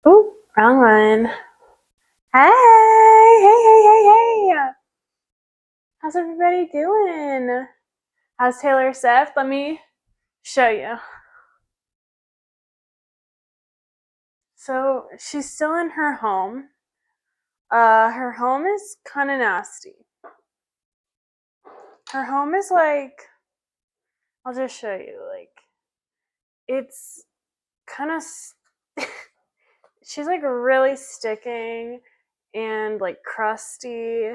Oh, wrong one. Hey. How's everybody doing? How's Taylor Seth? Let me show you. So she's still in her home. Her home is kind of nasty. Her home is like, I'll just show you. Like, it's kind of, she's like really sticking and like crusty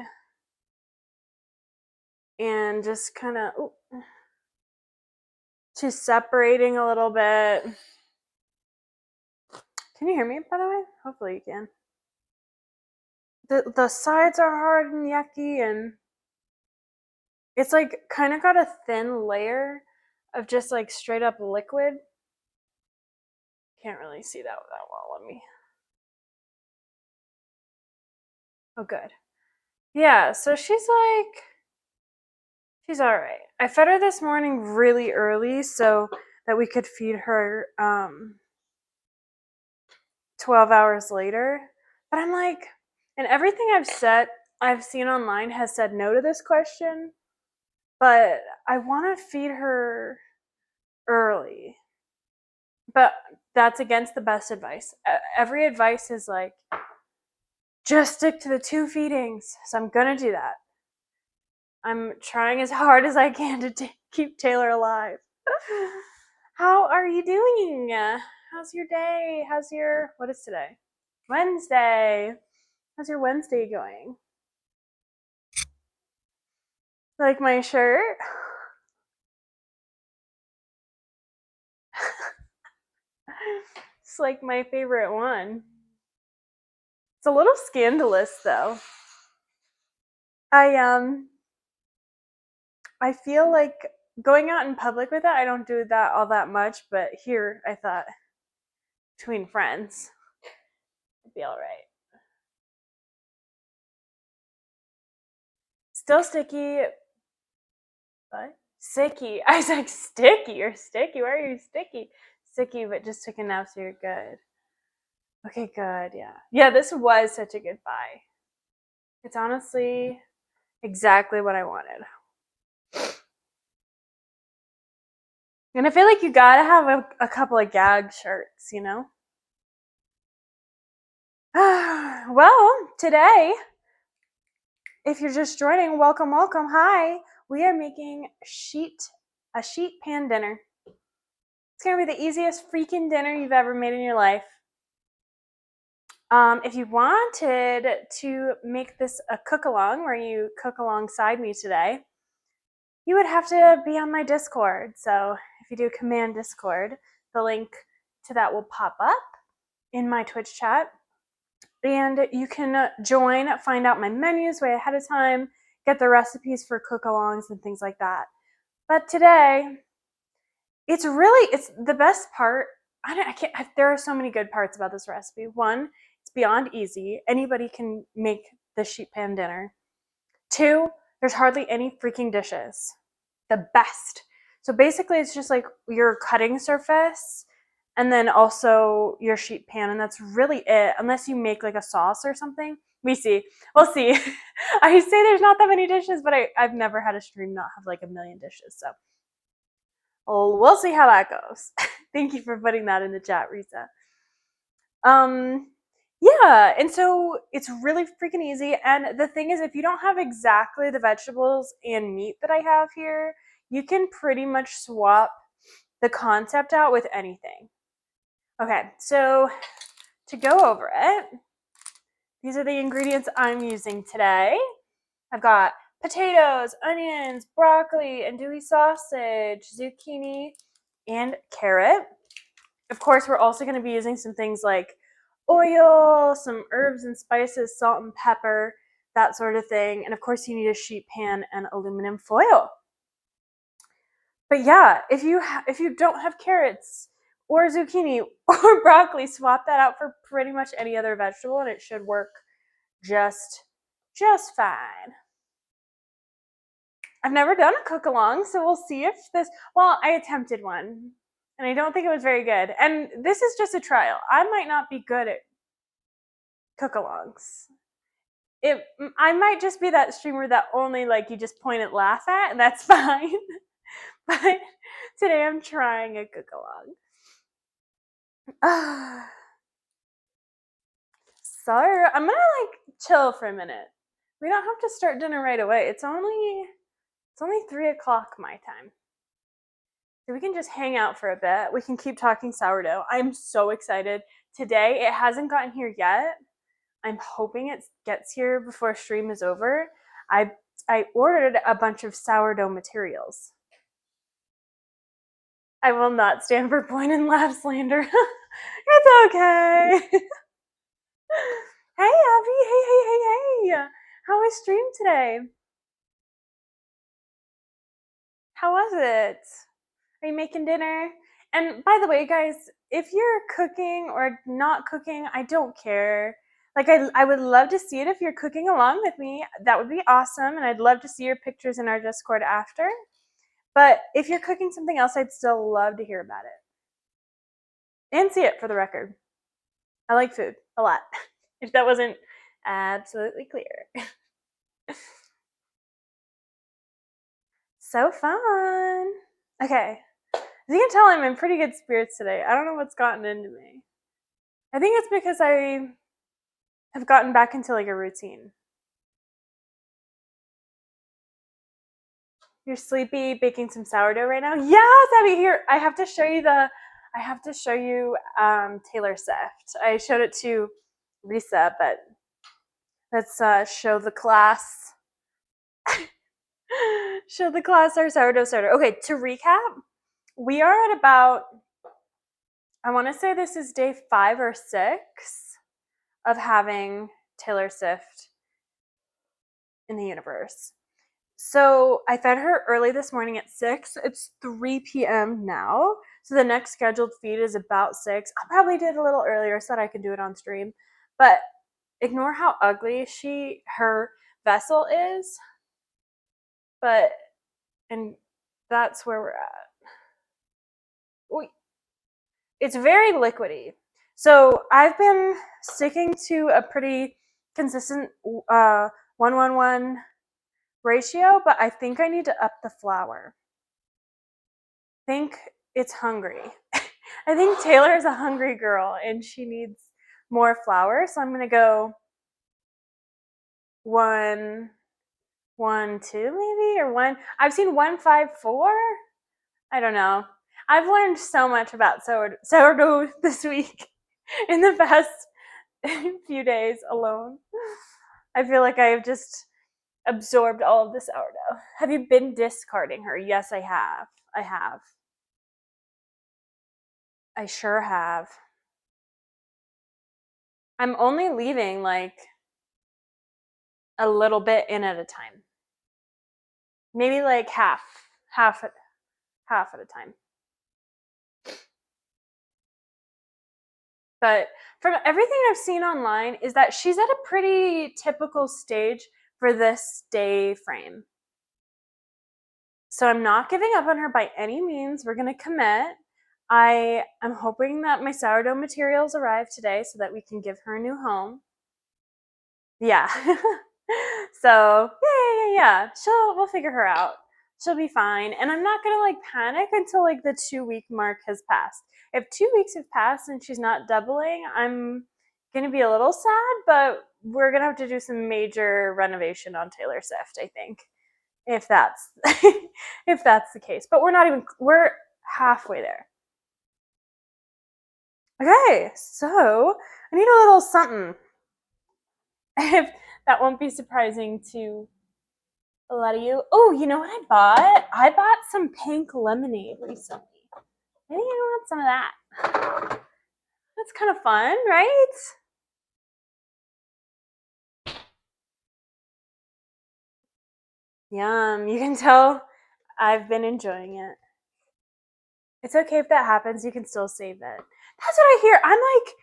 and just kind of, she's separating a little bit. Can you hear me, by the way? Hopefully you can. The sides are hard and yucky, and it's like kind of got a thin layer of just like straight up liquid. Can't really see that well. Let me. Oh, good. Yeah, so she's all right. I fed her this morning really early so that we could feed her 12 hours later. But I'm like, and everything I've seen online has said no to this question, but I want to feed her early. But that's against the best advice. Every advice is like, just stick to the 2 feedings. So I'm going to do that. I'm trying as hard as I can to keep Taylor alive. How are you doing? How's your day? What is today? Wednesday. How's your Wednesday going? Like my shirt? It's like my favorite one. It's a little scandalous though. I feel like going out in public with it, I don't do that all that much, but here I thought between friends, it'd be all right. Still sticky, but sticky. I was like, sticky or sticky? Why are you sticky? Sticky, but just took a nap, so you're good. Okay, good. Yeah. Yeah, this was such a good buy. It's honestly exactly what I wanted. And I feel like you gotta have a couple of gag shirts, you know? Well, today, if you're just joining, welcome. Hi. We are making a sheet pan dinner. It's gonna be the easiest freaking dinner you've ever made in your life. If you wanted to make this a cook along where you cook alongside me today, you would have to be on my Discord. So if you do command Discord, the link to that will pop up in my Twitch chat. And you can join, find out my menus way ahead of time, get the recipes for cook-alongs and things like that. But today, it's the best part. There are so many good parts about this recipe. One, it's beyond easy. Anybody can make the sheet pan dinner. 2, there's hardly any freaking dishes. The best. So basically, it's just like your cutting surface and then also your sheet pan, and that's really it, unless you make like a sauce or something. We'll see. I say there's not that many dishes, but I've never had a stream not have like a million dishes, so we'll see how that goes. Thank you for putting that in the chat, Risa. Yeah, and so it's really freaking easy, and the thing is, if you don't have exactly the vegetables and meat that I have here, you can pretty much swap the concept out with anything. Okay, so to go over it, these are the ingredients I'm using today. I've got potatoes, onions, broccoli, andouille sausage, zucchini, and carrot. Of course, we're also going to be using some things like oil, some herbs and spices, salt and pepper, that sort of thing. And of course, you need a sheet pan and aluminum foil. But yeah, if you don't have carrots or zucchini or broccoli, swap that out for pretty much any other vegetable and it should work just fine. I've never done a cook along, so we'll see if I attempted one and I don't think it was very good. And this is just a trial. I might not be good at cook-alongs. I might just be that streamer that only like you just point and laugh at, and that's fine. But today I'm trying a cook-along. So I'm gonna like chill for a minute. We don't have to start dinner right away. It's only 3 o'clock my time. So we can just hang out for a bit. We can keep talking sourdough. I'm so excited. Today, it hasn't gotten here yet. I'm hoping it gets here before stream is over. I ordered a bunch of sourdough materials. I will not stand for point and laugh slander. It's okay. Hey, Abby. Hey. How was stream today? How was it? Are you making dinner? And by the way, guys, if you're cooking or not cooking, I don't care. Like, I would love to see it if you're cooking along with me. That would be awesome. And I'd love to see your pictures in our Discord after. But if you're cooking something else, I'd still love to hear about it. And see it for the record. I like food a lot. If that wasn't absolutely clear. So fun. Okay. As you can tell, I'm in pretty good spirits today. I don't know what's gotten into me. I think it's because I have gotten back into like a routine. You're sleepy, baking some sourdough right now? Yes, Abby, here. I have to show you Taylor Swift. I showed it to Risa, but let's show the class. Show the class our sourdough starter. Okay, to recap, we are at about, I want to say this is day 5 or 6 of having Taylor Swift in the universe. So I fed her early this morning at 6. It's 3 p.m. now. So the next scheduled feed is about 6. I probably did a little earlier so that I could do it on stream. But ignore how ugly her vessel is. And that's where we're at. It's very liquidy. So I've been sticking to a pretty consistent 1-1-1 ratio, but I think I need to up the flour. I think it's hungry. I think Taylor is a hungry girl and she needs more flour. So I'm going to go 1-1-2 maybe, or 1. I've seen 1-5-4. I don't know. I've learned so much about sourdough this week in the past few days alone. I feel like I have just absorbed all of the sourdough. Have you been discarding her? Yes, I have. I sure have. I'm only leaving like a little bit in at a time. Maybe like half at a time. But from everything I've seen online is that she's at a pretty typical stage for this day frame. So I'm not giving up on her by any means. We're going to commit. I am hoping that my sourdough materials arrive today so that we can give her a new home. Yeah. So, yeah. We'll figure her out. She'll be fine. And I'm not going to like panic until like the 2-week mark has passed. If 2 weeks have passed and she's not doubling, I'm going to be a little sad, but we're going to have to do some major renovation on Taylor Swift, I think. If that's if that's the case. But we're halfway there. Okay, so I need a little something. If that won't be surprising to a lot of you. Oh, you know what I bought? I bought some pink lemonade recently. Maybe I want some of that. That's kind of fun, right? Yum. You can tell I've been enjoying it. It's okay if that happens. You can still save it. That's what I hear. I'm like,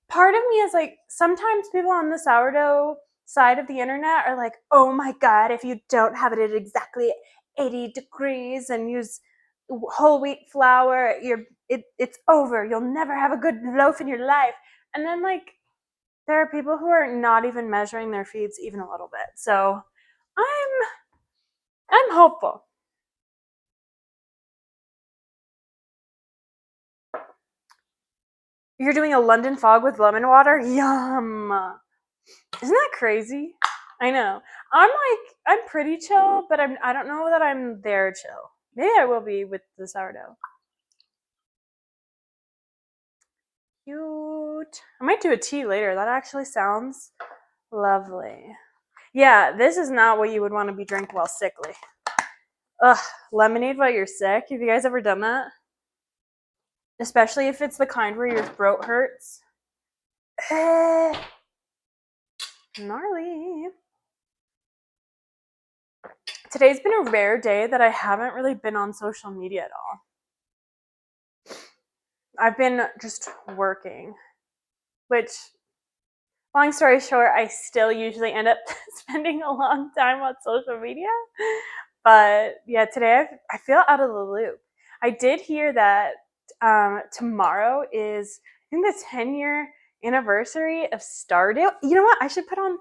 part of me is like, sometimes people on the sourdough side of the internet are like, oh my God, if you don't have it at exactly 80 degrees and use whole wheat flour, it's over. You'll never have a good loaf in your life. And then like, there are people who are not even measuring their feeds even a little bit. So I'm hopeful. You're doing a London fog with lemon water? Yum. Isn't that crazy? I know. I'm pretty chill, but I don't know that I'm there chill. Maybe I will be with the sourdough. Cute. I might do a tea later. That actually sounds lovely. Yeah, this is not what you would want to be drinking while sickly. Ugh, lemonade while you're sick. Have you guys ever done that? Especially if it's the kind where your throat hurts. Gnarly. Today's been a rare day that I haven't really been on social media at all. I've been just working, which, long story short, I still usually end up spending a long time on social media. But yeah, today I feel out of the loop. I did hear that tomorrow is, I think, the 10-year anniversary of Sourdough. You know what? I should put on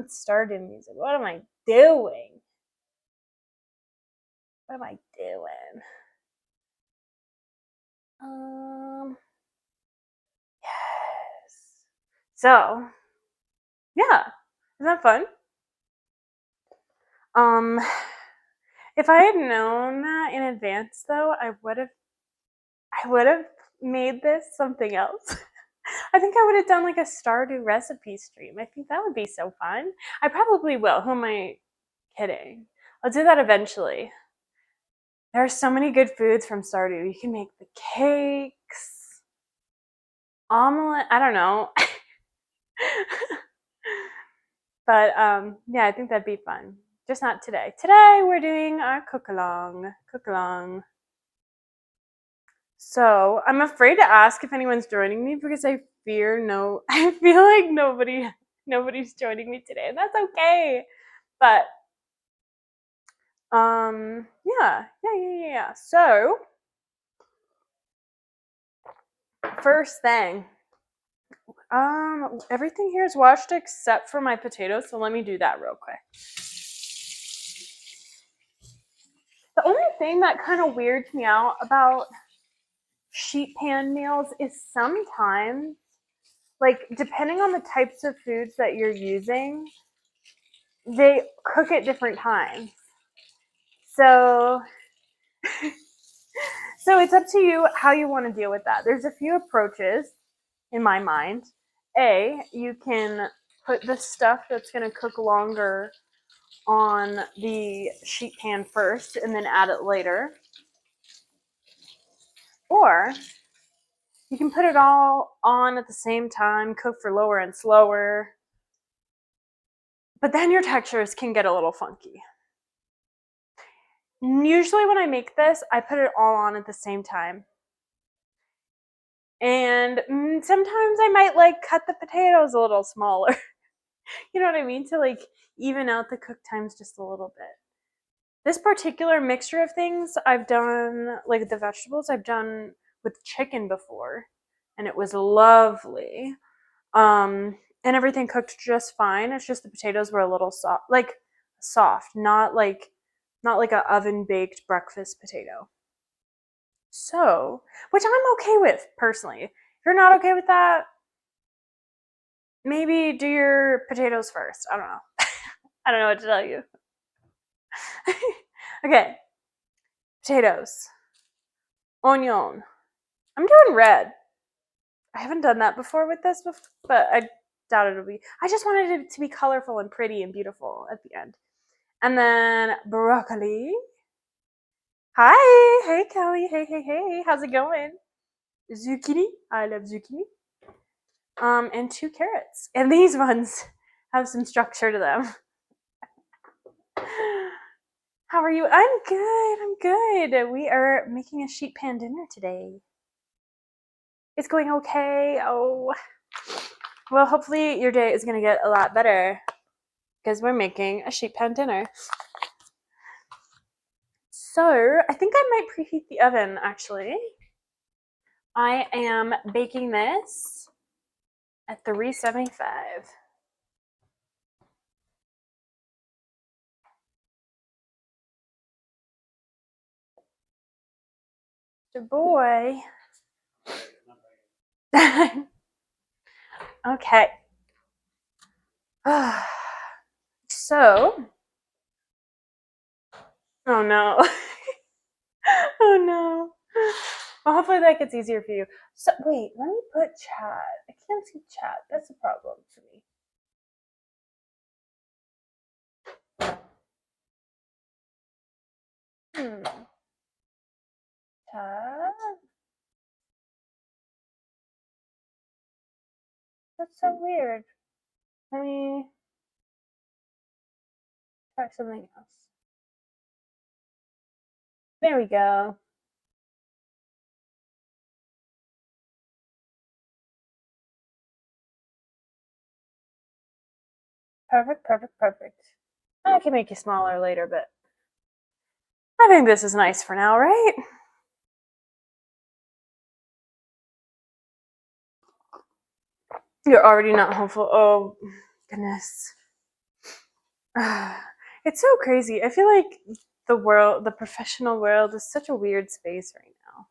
Sourdough music. What am I doing? What am I doing? Yes. So, yeah. Isn't that fun? If I had known that in advance, though, I would have made this something else. I think I would have done like a Stardew recipe stream. I think that would be so fun. I probably will. Who am I kidding? I'll do that eventually. There are so many good foods from Stardew. You can make the cakes, omelet. I don't know. But yeah, I think that'd be fun. Just not today. Today we're doing our cook along. So I'm afraid to ask if anyone's joining me because I feel like nobody's joining me today, and that's okay. But yeah. So first thing, everything here is washed except for my potatoes, so let me do that real quick. The only thing that kind of weirds me out about sheet pan meals is sometimes, like, depending on the types of foods that you're using, they cook at different times. So it's up to you how you want to deal with that. There's a few approaches in my mind. You can put the stuff that's going to cook longer on the sheet pan first and then add it later. Or you can put it all on at the same time, cook for lower and slower. But then your textures can get a little funky. Usually when I make this, I put it all on at the same time. And sometimes I might like cut the potatoes a little smaller. You know what I mean? To like even out the cook times just a little bit. This particular mixture of things I've done, like the vegetables, I've done with chicken before, and it was lovely. And everything cooked just fine. It's just the potatoes were a little soft, not like a oven baked breakfast potato. So, which I'm okay with personally. If you're not okay with that, maybe do your potatoes first. I don't know. I don't know what to tell you. Okay. Potatoes. Onion. I'm doing red. I haven't done that before with this, but I doubt it'll be. I just wanted it to be colorful and pretty and beautiful at the end. And then broccoli. Hi. Hey, Kelly. Hey. How's it going? Zucchini. I love zucchini. And 2 carrots. And these ones have some structure to them. How are you? I'm good. We are making a sheet pan dinner today. It's going okay. Oh. Well, hopefully your day is going to get a lot better because we're making a sheet pan dinner. So I think I might preheat the oven, actually. I am baking this at $3.75. Good boy. Okay. So, oh no. Oh no. Well, hopefully that gets easier for you. So, wait, let me put chat. I can't see chat. That's a problem for me. Chat. That's so weird. Let me try something else. There we go. Perfect, perfect, perfect. I can make you smaller later, but I think this is nice for now, right? You're already not hopeful. Oh, goodness. It's so crazy. I feel like the professional world is such a weird space right now.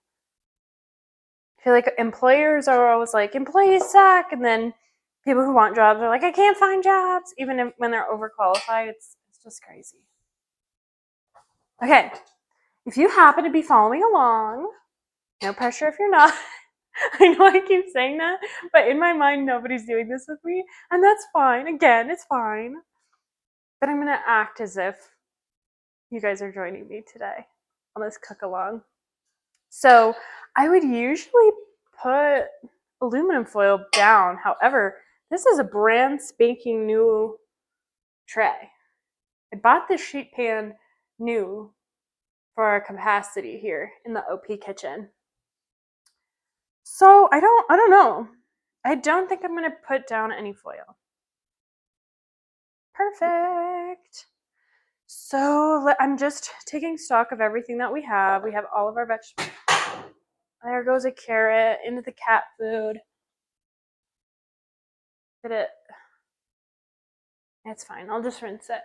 I feel like employers are always like, employees suck, and then people who want jobs are like, I can't find jobs, even when they're overqualified. It's just crazy. Okay, if you happen to be following along, no pressure if you're not. I know I keep saying that, but in my mind, nobody's doing this with me, and that's fine. Again, it's fine. But I'm going to act as if you guys are joining me today on this cook along. So I would usually put aluminum foil down. However, this is a brand spanking new tray. I bought this sheet pan new for our capacity here in the OP kitchen. So I don't know. I don't think I'm going to put down any foil. Perfect. So I'm just taking stock of everything that we have. We have all of our vegetables. There goes a carrot into the cat food. Did it? It's fine. I'll just rinse it.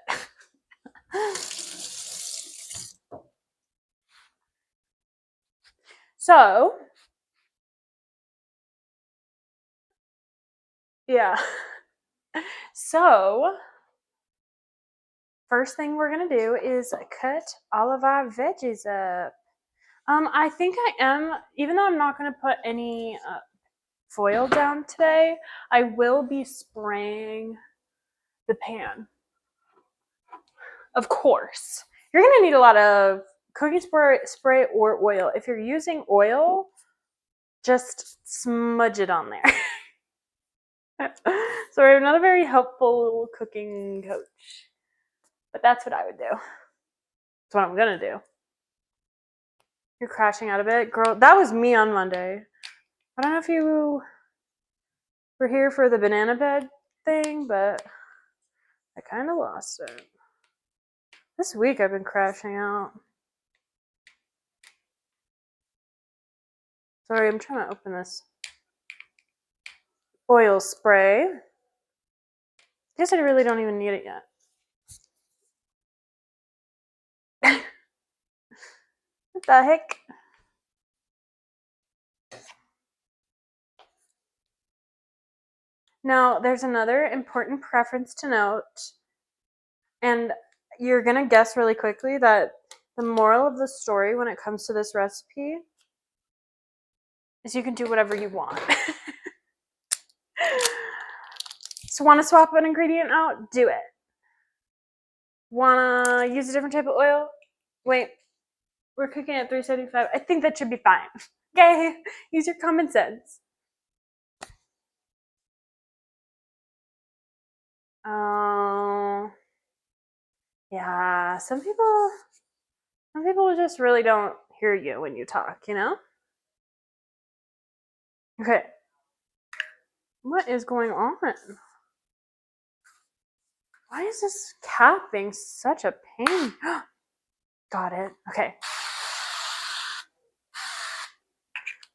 So, yeah. So, first thing we're going to do is cut all of our veggies up. I think I am, even though I'm not going to put any foil down today, I will be spraying the pan. Of course. You're going to need a lot of cooking spray or oil. If you're using oil, just smudge it on there. So we're not a very helpful cooking coach. But that's what I would do. That's what I'm going to do. You're crashing out a bit. Girl, that was me on Monday. I don't know if you were here for the banana bed thing, but I kind of lost it. This week I've been crashing out. Sorry, I'm trying to open this oil spray. Guess I really don't even need it yet. What the heck? Now, there's another important preference to note, and you're going to guess really quickly that the moral of the story when it comes to this recipe is you can do whatever you want. So want to swap an ingredient out? Do it. Want to use a different type of oil? Wait, we're cooking at 375. I think that should be fine. Okay, use your common sense. Yeah, some people just really don't hear you when you talk, you know? Okay. What is going on? Why is this cap being such a pain? Got it. Okay.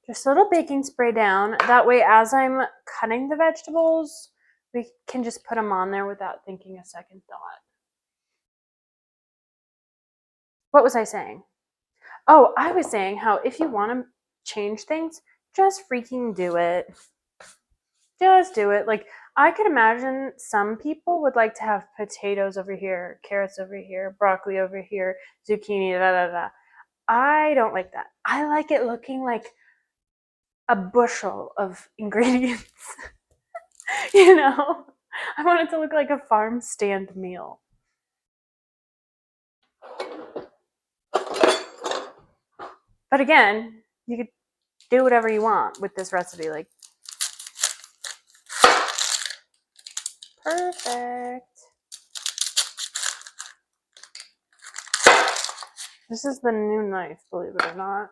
Just a little baking spray down. That way, as I'm cutting the vegetables, we can just put them on there without thinking a second thought. What was I saying? Oh, I was saying how if you want to change things, just freaking do it. Just do it. Like, I could imagine some people would like to have potatoes over here, carrots over here, broccoli over here, zucchini, da da da. I don't like that. I like it looking like a bushel of ingredients. You know? I want it to look like a farm stand meal. But again, you could do whatever you want with this recipe. Like, perfect. This is the new knife, believe it or not.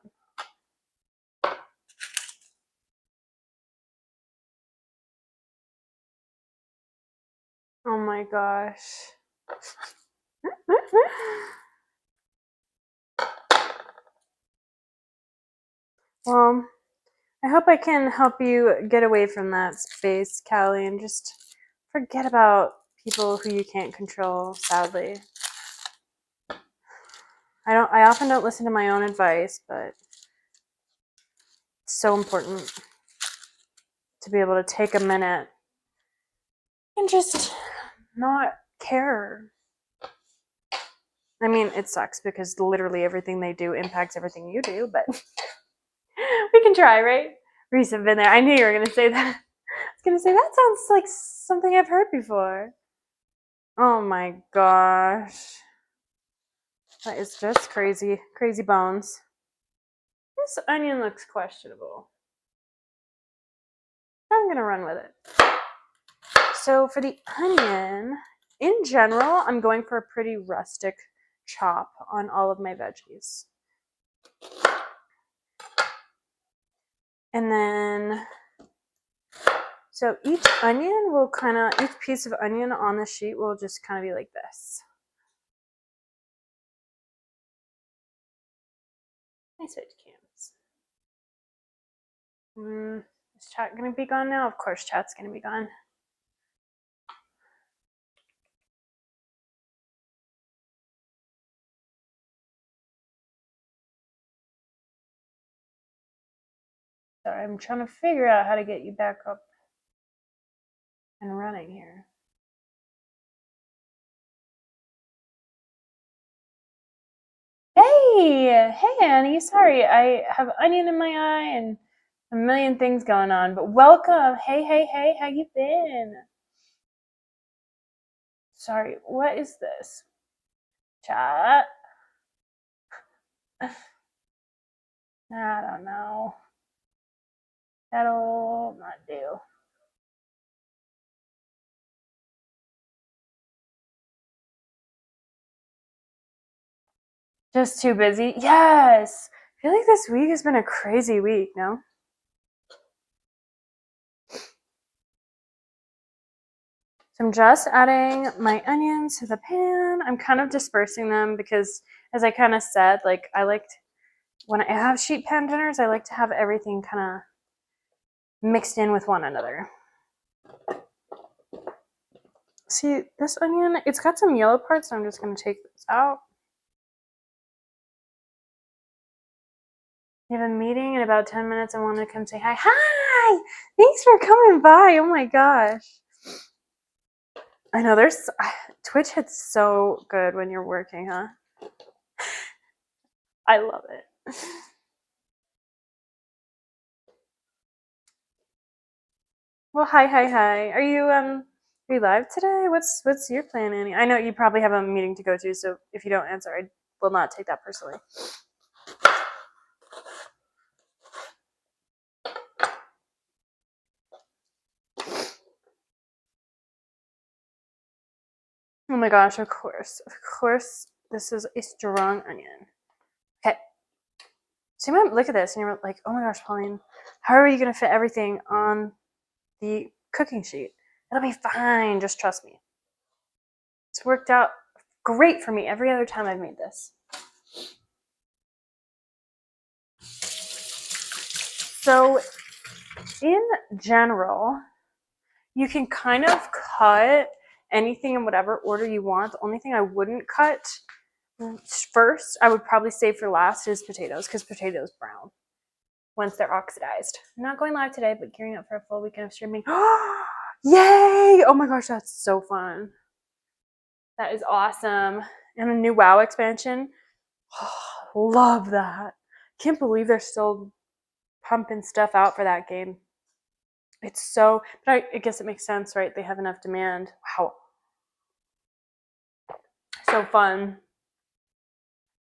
Oh my gosh. Well, I hope I can help you get away from that space, Callie, and just forget about people who you can't control, sadly. I often don't listen to my own advice, but it's so important to be able to take a minute and just not care. I mean, it sucks because literally everything they do impacts everything you do, but we can try, right? Reese have been there. I knew you were going to say that. I was going to say, that sounds like something I've heard before. Oh my gosh. That is just crazy. Crazy bones. This onion looks questionable. I'm going to run with it. So for the onion, in general, I'm going for a pretty rustic chop on all of my veggies. And then, so each piece of onion on the sheet will just kind of be like this. I switch cams. Is chat going to be gone now? Of course chat's going to be gone. Sorry, I'm trying to figure out how to get you back up and running here. Hey, Annie. Sorry, I have onion in my eye and a million things going on, but welcome. Hey, how you been? Sorry, what is this? Chat? I don't know. That'll not do. Just too busy? Yes! I feel like this week has been a crazy week, no? So I'm just adding my onions to the pan. I'm kind of dispersing them because, as I kind of said, like when I have sheet pan dinners, I like to have everything kind of mixed in with one another. See, this onion, it's got some yellow parts, so I'm just going to take this out. You have a meeting in about 10 minutes. I wanted to come say hi. Hi! Thanks for coming by. Oh my gosh. I know Twitch hits so good when you're working, huh? I love it. Well, hi. Are you live today? What's your plan, Annie? I know you probably have a meeting to go to, so if you don't answer, I will not take that personally. Oh my gosh, of course, this is a strong onion. Okay, so you might look at this and you're like, oh my gosh, Pauline, how are you gonna fit everything on the cooking sheet? It'll be fine, just trust me. It's worked out great for me every other time I've made this. So in general, You can kind of cut anything in whatever order you want. The only thing I wouldn't cut first, I would probably save for last, is potatoes, because potatoes brown once they're oxidized. I'm not going live today, but gearing up for a full weekend of streaming. Yay! Oh my gosh, that's so fun. That is awesome. And a new WoW expansion. Love that. Can't believe they're still pumping stuff out for that game. It's so, but I guess it makes sense, right? They have enough demand. Wow. So fun.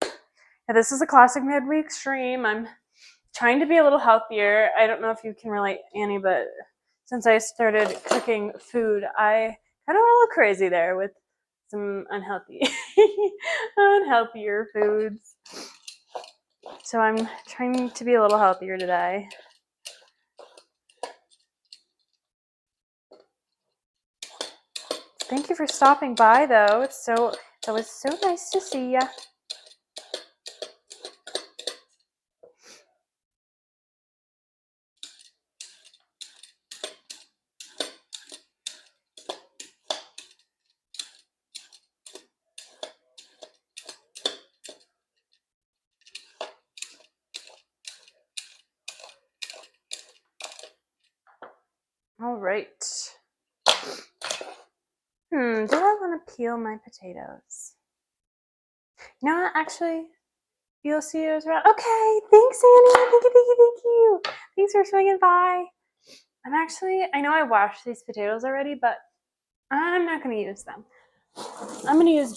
Yeah, this is a classic midweek stream. I'm trying to be a little healthier. I don't know if you can relate, Annie, but since I started cooking food, I kind of went a little crazy there with some unhealthier foods. So I'm trying to be a little healthier today. Thank you for stopping by, though. That was so nice to see ya. All right. Do I want to peel my potatoes? You know what, actually, you'll see us around. Okay, thanks, Annie. Thank you. Thanks for swinging by. I know I washed these potatoes already, but I'm not going to use them. I'm going to use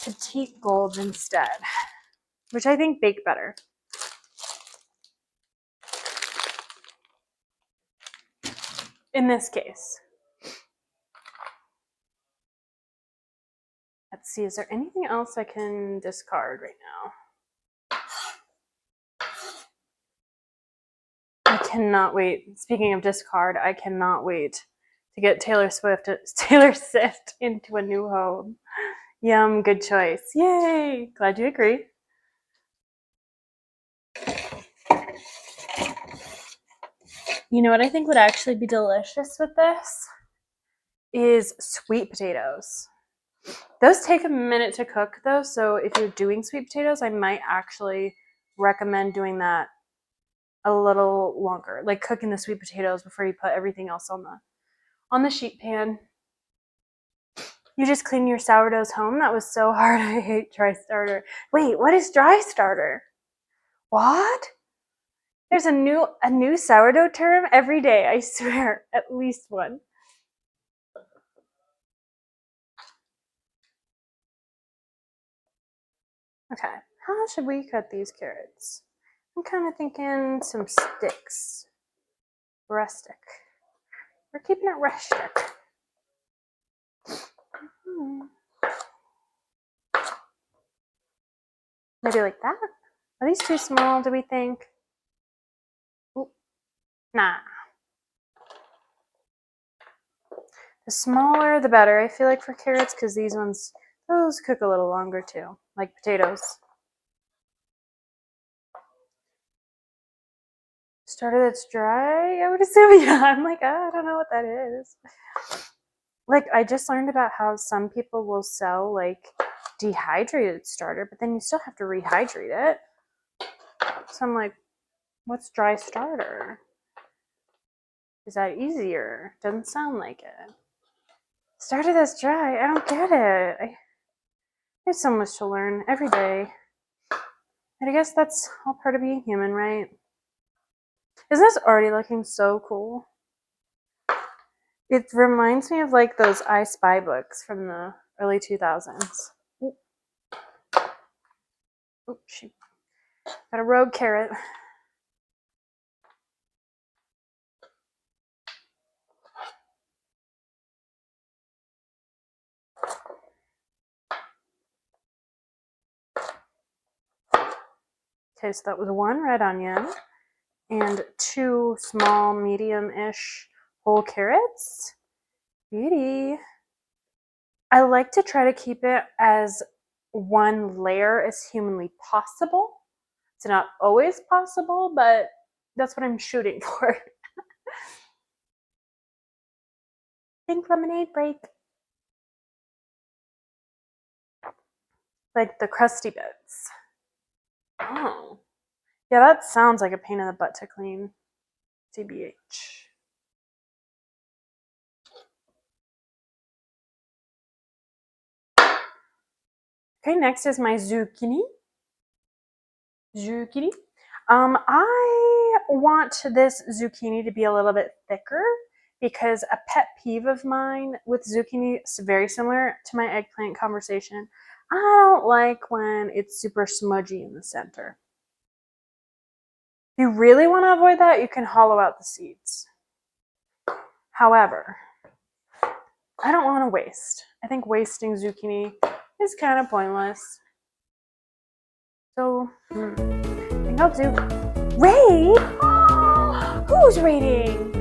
petite gold instead, which I think bake better. In this case. Let's see, is there anything else I can discard right now? I cannot wait. Speaking of discard, I cannot wait to get Taylor Swift into a new home. Yum, good choice. Yay! Glad you agree. You know what I think would actually be delicious with this? Is sweet potatoes. Those take a minute to cook though, so if you're doing sweet potatoes, I might actually recommend doing that a little longer, like cooking the sweet potatoes before you put everything else on the sheet pan. You just clean your sourdoughs home? That was so hard. I hate dry starter. Wait, what is dry starter? What? There's a new sourdough term every day, I swear. At least one. Okay, how should we cut these carrots? I'm kind of thinking some sticks. Rustic. We're keeping it rustic. Maybe like that? Are these too small, do we think? Ooh. Nah. The smaller, the better, I feel like, for carrots, because those cook a little longer too, like potatoes. Starter that's dry, I would assume. Yeah, I'm like, I don't know what that is. Like, I just learned about how some people will sell, like, dehydrated starter, but then you still have to rehydrate it. So I'm like, what's dry starter? Is that easier? Doesn't sound like it. Starter that's dry, I don't get it. There's so much to learn every day. And I guess that's all part of being human, right? Isn't this already looking so cool? It reminds me of like those I Spy books from the early 2000s. Oh, shoot. Got a rogue carrot. Okay, so that was one red onion and two small, medium-ish whole carrots. Beauty. I like to try to keep it as one layer as humanly possible. It's not always possible, but that's what I'm shooting for. Pink lemonade break. Like the crusty bits. Oh. Yeah, that sounds like a pain in the butt to clean. TBH. Okay, next is my zucchini. I want this zucchini to be a little bit thicker because a pet peeve of mine with zucchini is very similar to my eggplant conversation. I don't like when it's super smudgy in the center. If you really want to avoid that, you can hollow out the seeds. However, I don't want to waste. I think wasting zucchini is kind of pointless. So, I think I'll do rate. Oh, who's rating?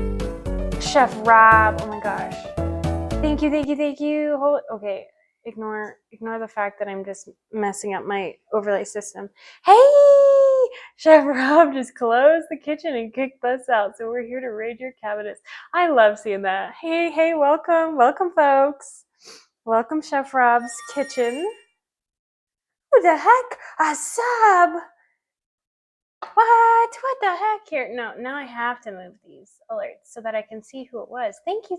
Chef Rob. Oh my gosh. Thank you. Okay, ignore the fact that I'm just messing up my overlay system. Hey, Chef Rob just closed the kitchen and kicked us out, so we're here to raid your cabinets. I love seeing that. Hey, welcome, folks. Welcome, Chef Rob's kitchen. Who the heck? A sub? What the heck here? No, now I have to move these alerts so that I can see who it was. Thank you.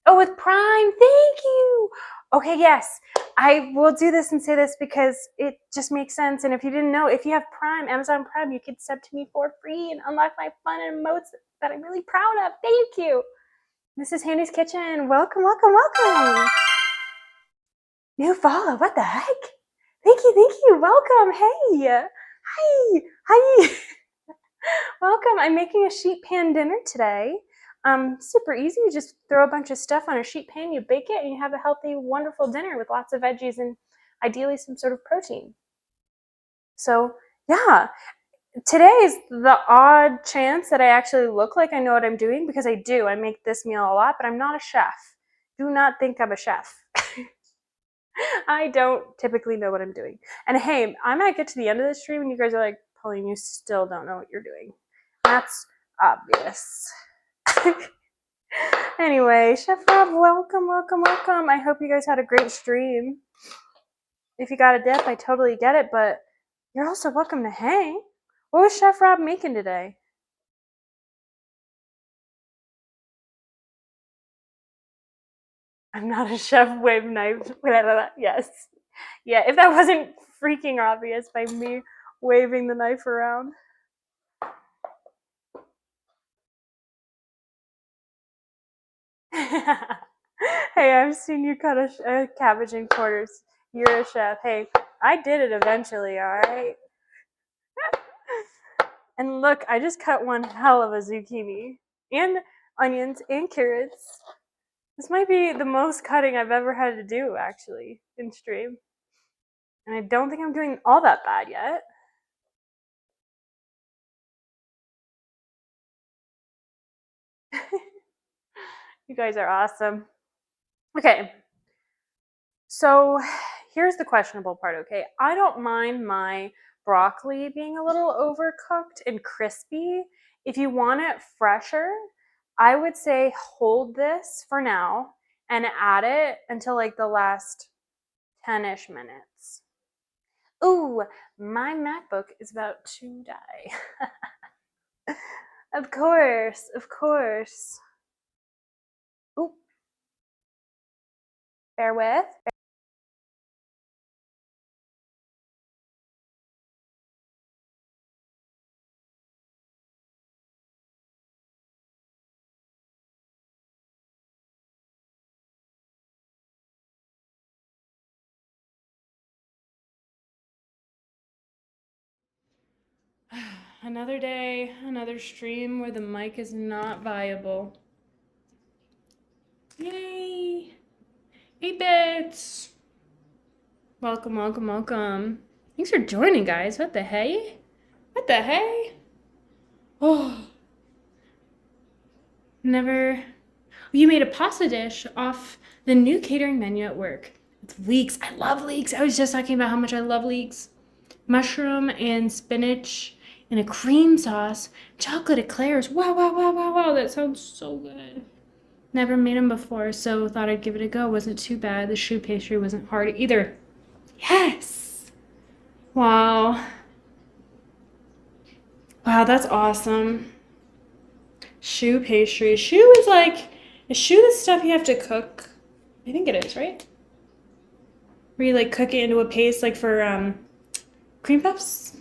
Oh, with Prime, thank you. Okay, yes, I will do this and say this because it just makes sense. And if you didn't know, if you have Prime, Amazon Prime, you could sub to me for free and unlock my fun and emotes that I'm really proud of. Thank you. This is Handy's Kitchen. Welcome. New follow, what the heck? Thank you. Welcome. Hey. Hi. Welcome. I'm making a sheet pan dinner today. Super easy. You just throw a bunch of stuff on a sheet pan, you bake it, and you have a healthy, wonderful dinner with lots of veggies and ideally some sort of protein. So, yeah. Today is the odd chance that I actually look like I know what I'm doing because I do. I make this meal a lot, but I'm not a chef. Do not think I'm a chef. I don't typically know what I'm doing. And hey, I might get to the end of the stream and you guys are like, Pauline, you still don't know what you're doing. That's obvious. Anyway, Chef Rob, welcome. I hope you guys had a great stream. If you got a dip, I totally get it, but you're also welcome to hang. What was Chef Rob making today? I'm not a chef, wave knife. Yes. Yeah, if that wasn't freaking obvious by me waving the knife around. Hey, I've seen you cut a cabbage in quarters. You're a chef. Hey, I did it eventually, alright? And look, I just cut one hell of a zucchini. And onions and carrots. This might be the most cutting I've ever had to do, actually, in stream. And I don't think I'm doing all that bad yet. You guys are awesome. Okay. So here's the questionable part, okay? I don't mind my broccoli being a little overcooked and crispy. If you want it fresher, I would say hold this for now and add it until like the last 10-ish minutes. Ooh, my MacBook is about to die. Of course. Ooh. Bear with. Another day, another stream where the mic is not viable. Yay! 8-bits! Welcome. Thanks for joining, guys. What the hey? Oh. Never. You made a pasta dish off the new catering menu at work. It's leeks. I love leeks. I was just talking about how much I love leeks. Mushroom and spinach in a cream sauce. Chocolate eclairs. Wow. That sounds so good. Never made them before, so thought I'd give it a go. Wasn't too bad. The choux pastry wasn't hard either. Yes! Wow. Wow, that's awesome. Choux pastry. Choux is like, is choux the stuff you have to cook? I think it is, right? Where you like cook it into a paste like for cream puffs?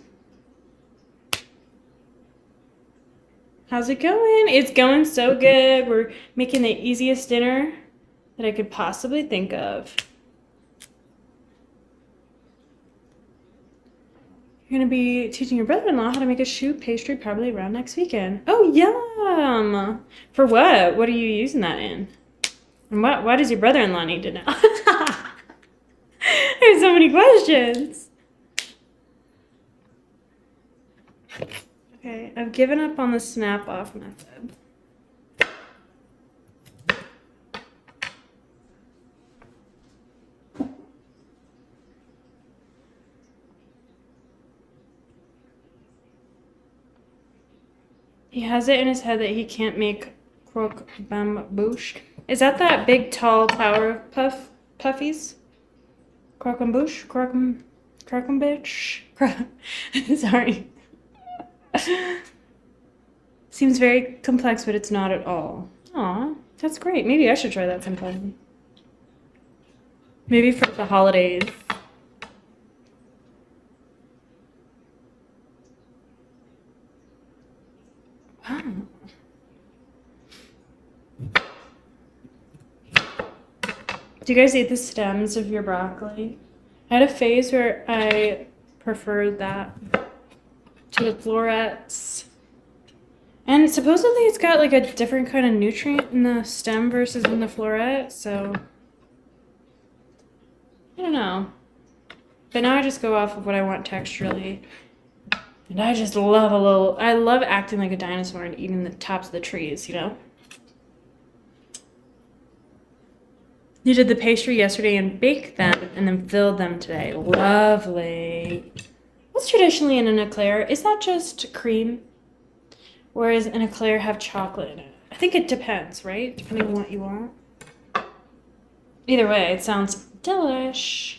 How's it going? It's going so good. We're making the easiest dinner that I could possibly think of. You're gonna be teaching your brother-in-law how to make a choux pastry probably around next weekend. Oh, yum! For what? What are you using that in? And why does your brother-in-law need to know? I have so many questions. Okay, I've given up on the snap-off method. He has it in his head that he can't make croque bambouche. Is that big, tall tower of puffies? Croque bambouche? Croque bitch? Sorry. Seems very complex, but it's not at all. Aw, that's great. Maybe I should try that sometime. Maybe for the holidays. Wow. Do you guys eat the stems of your broccoli? I had a phase where I preferred that to the florets. And supposedly it's got like a different kind of nutrient in the stem versus in the floret, so I don't know. But now I just go off of what I want texturally. And I just love I love acting like a dinosaur and eating the tops of the trees, you know? You did the pastry yesterday and baked them and then filled them today. Lovely. What's traditionally in an eclair? Is that just cream? Or does an eclair have chocolate in it? I think it depends, right? Depending on what you want. Either way, it sounds delish.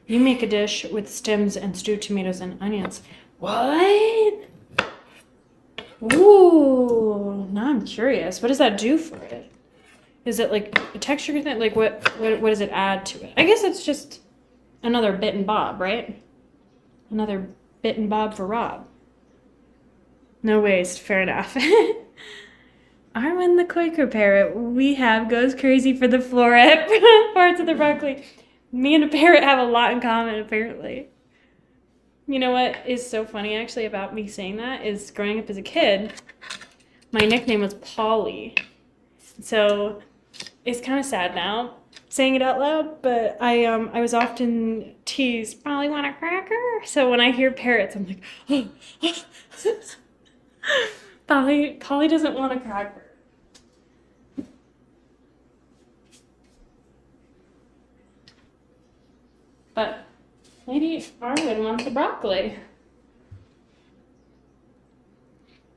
You make a dish with stems and stewed tomatoes and onions. What? Ooh, now I'm curious. What does that do for it? Is it like a texture thing? Like what does it add to it? I guess it's just another bit and bob, right? Another bit and bob for Rob. No waste, fair enough. Arwen the Quaker parrot goes crazy for the floret parts of the broccoli. Me and a parrot have a lot in common, apparently. You know what is so funny, actually, about me saying that is growing up as a kid, my nickname was Polly. So it's kind of sad now saying it out loud, but I was often teased, Polly want a cracker? So when I hear parrots, I'm like, Polly doesn't want a cracker. But maybe Arwen wants a broccoli.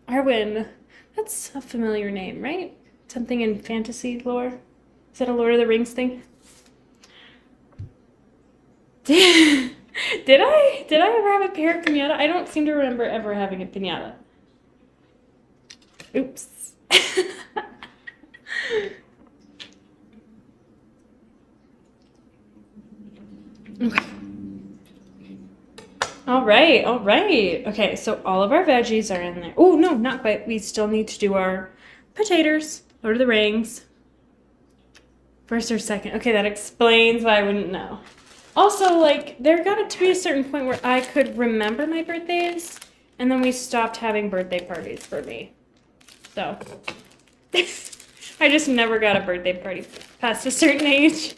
Arwen, that's a familiar name, right? Something in fantasy lore? Is that a Lord of the Rings thing? Did I ever have a parrot pinata? I don't seem to remember ever having a pinata. Oops. Okay. All right. Okay, so all of our veggies are in there. Oh, no, not quite. We still need to do our potatoes. Lord of the Rings. First or second. Okay, that explains why I wouldn't know. Also, like, there got to be a certain point where I could remember my birthdays, and then we stopped having birthday parties for me. So, I just never got a birthday party past a certain age.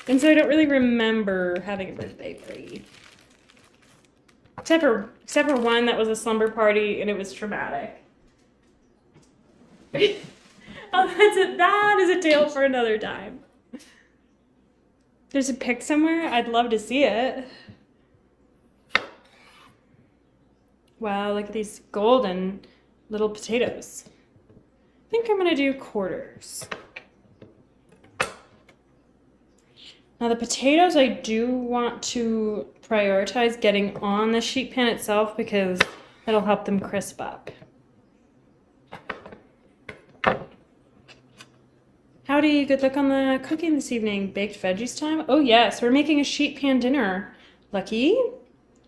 And so I don't really remember having a birthday party. Except for one that was a slumber party, and it was traumatic. Oh, that is a tale for another time. There's a pic somewhere. I'd love to see it. Wow, look at these golden little potatoes. I think I'm gonna do quarters. Now the potatoes, I do want to prioritize getting on the sheet pan itself because it'll help them crisp up. Howdy, good luck on the cooking this evening. Baked veggies time? Oh yes, we're making a sheet pan dinner. Lucky.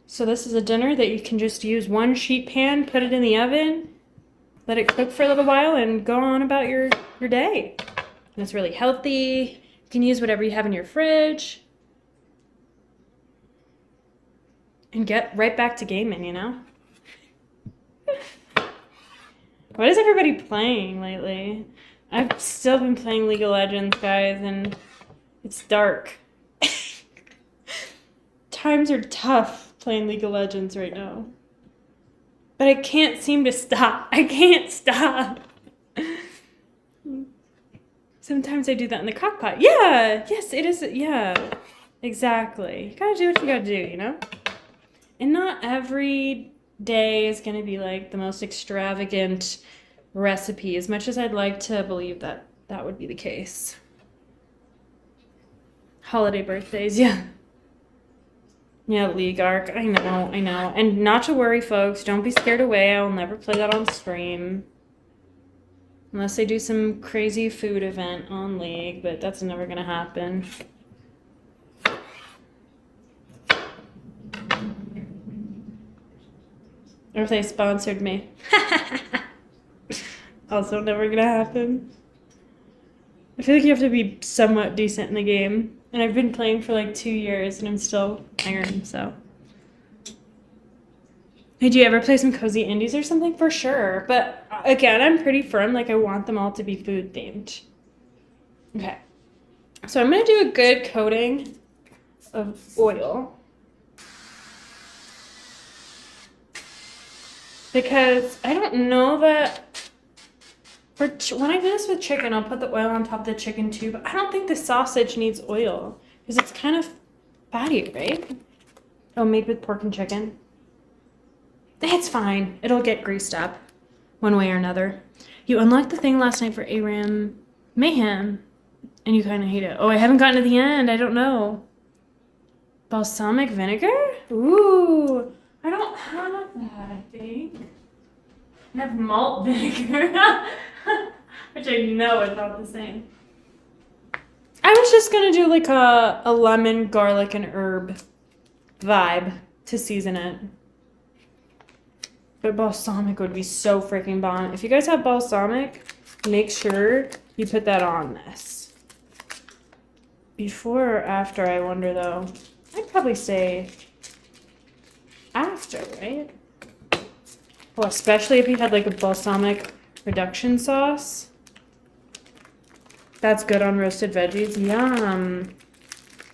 So this is a dinner that you can just use one sheet pan, put it in the oven, let it cook for a little while, and go on about your day. And it's really healthy. You can use whatever you have in your fridge. And get right back to gaming, you know? What is everybody playing lately? I've still been playing League of Legends, guys, and it's dark. Times are tough playing League of Legends right now. But I can't seem to stop. I can't stop. Sometimes I do that in the crock pot. Yeah, yes, it is. Yeah, exactly. You gotta do what you gotta do, you know? And not every day is going to be like the most extravagant recipe, as much as I'd like to believe that that would be the case. Holiday birthdays, yeah. Yeah, League Arc, I know. And not to worry, folks, don't be scared away. I'll never play that on stream. Unless they do some crazy food event on League, but that's never going to happen. Or if they sponsored me. Also never gonna happen. I feel like you have to be somewhat decent in the game. And I've been playing for like 2 years and I'm still iron, so. Hey, do you ever play some cozy indies or something? For sure. But again, I'm pretty firm. Like, I want them all to be food themed. Okay. So I'm gonna do a good coating of oil. Because I don't know that when I do this with chicken, I'll put the oil on top of the chicken too, but I don't think the sausage needs oil because it's kind of fatty, right? Oh, made with pork and chicken. It's fine. It'll get greased up one way or another. You unlocked the thing last night for ARAM Mayhem and you kind of hate it. Oh, I haven't gotten to the end. I don't know. Balsamic vinegar? Ooh. I don't have that, I think. I have malt vinegar, which I know is not the same. I was just gonna do like a lemon, garlic, and herb vibe to season it. But balsamic would be so freaking bomb. If you guys have balsamic, make sure you put that on this. Before or after, I wonder though. I'd probably say after, right? Well, especially if you had like a balsamic reduction sauce. That's good on roasted veggies. Yum.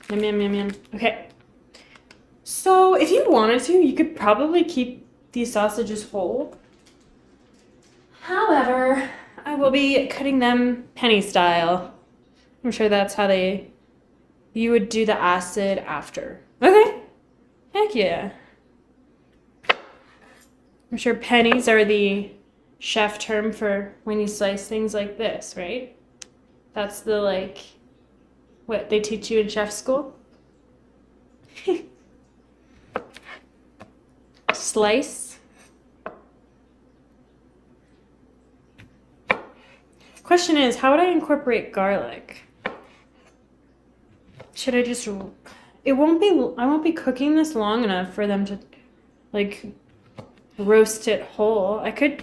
Yum, yum, yum, yum. Okay. So if you wanted to, you could probably keep these sausages whole. However, I will be cutting them penny style. I'm sure that's how you would do the acid after. Okay. Heck yeah. I'm sure pennies are the chef term for when you slice things like this, right? That's the, like, what they teach you in chef school? Slice. Question is, how would I incorporate garlic? Should I just, I won't be cooking this long enough for them to, like, roast it whole. I could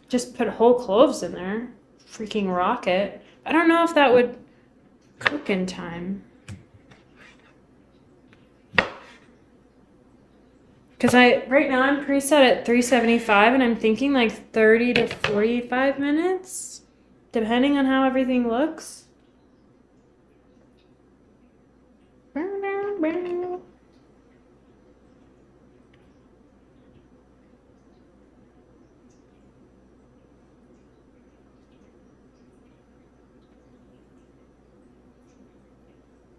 just put whole cloves in there. Freaking rocket. I don't know if that would cook in time. Because right now I'm preset at 375 and I'm thinking like 30 to 45 minutes, depending on how everything looks.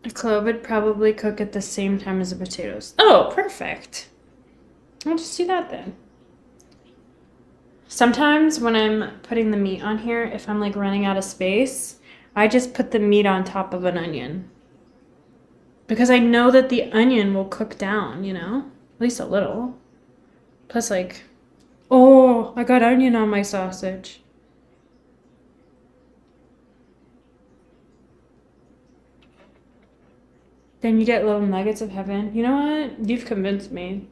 A clove would probably cook at the same time as the potatoes. Oh, perfect. I'll just do that then. Sometimes when I'm putting the meat on here, if I'm like running out of space, I just put the meat on top of an onion. Because I know that the onion will cook down, you know? At least a little. Plus like, oh, I got onion on my sausage. Then you get little nuggets of heaven. You know what? You've convinced me.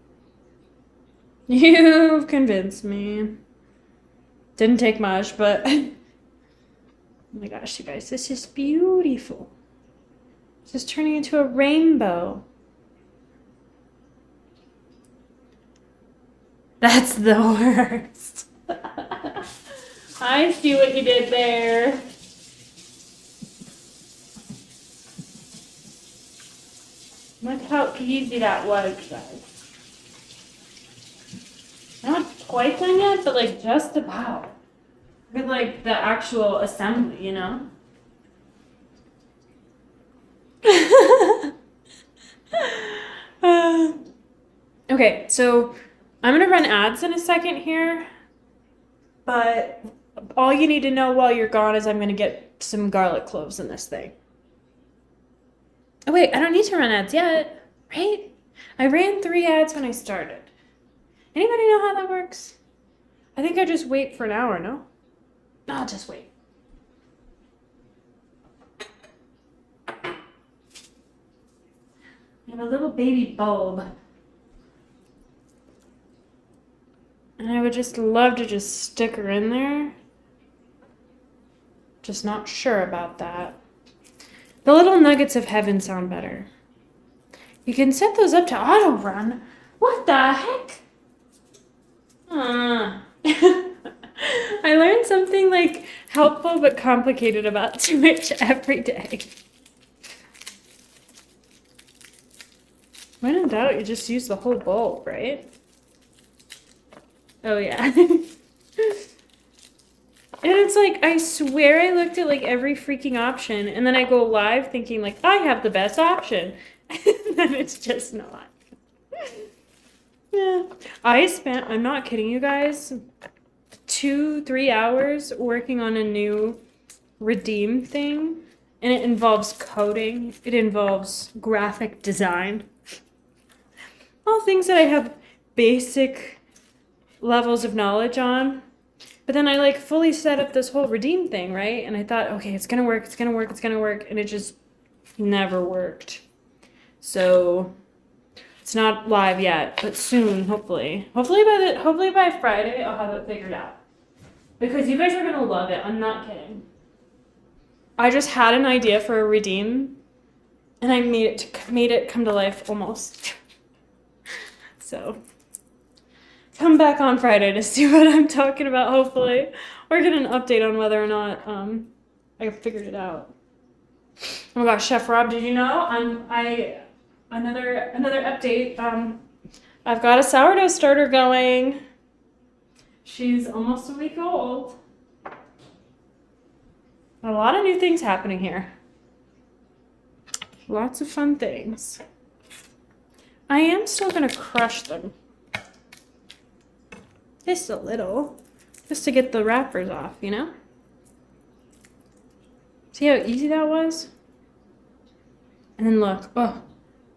You've convinced me. Didn't take much, but oh my gosh, you guys, this is beautiful. It's just turning into a rainbow. That's the worst. I see what you did there. Look how easy that was, guys. Not quite done yet, but like just about. With like the actual assembly, you know? Okay, so I'm gonna run ads in a second here, but all you need to know while you're gone is I'm gonna get some garlic cloves in this thing. Oh wait, I don't need to run ads yet, right? I ran 3 ads when I started. Anybody know how that works? I think I just wait for an hour, no? I'll just wait. I have a little baby bulb. And I would just love to just stick her in there. Just not sure about that. The little nuggets of heaven sound better. You can set those up to auto run. What the heck? I learned something like helpful but complicated about Twitch every day. When in doubt, you just use the whole bulb, right? Oh yeah. And it's like, I swear I looked at like every freaking option and then I go live thinking like, I have the best option. And then it's just not. Yeah. I'm not kidding you guys, 2-3 hours working on a new redeem thing. And it involves coding. It involves graphic design. All things that I have basic levels of knowledge on. But then I like fully set up this whole redeem thing, right? And I thought, okay, it's gonna work, it's gonna work, it's gonna work. And it just never worked. So it's not live yet, but soon, hopefully. Hopefully by Friday, I'll have it figured out. Because you guys are gonna love it. I'm not kidding. I just had an idea for a redeem, and I made it come to life almost. So come back on Friday to see what I'm talking about, hopefully, or get an update on whether or not I figured it out. Oh my gosh, Chef Rob, did you know? Another update. I've got a sourdough starter going. She's almost a week old. A lot of new things happening here. Lots of fun things. I am still gonna crush them. Just a little. Just to get the wrappers off, you know? See how easy that was? And then look, oh,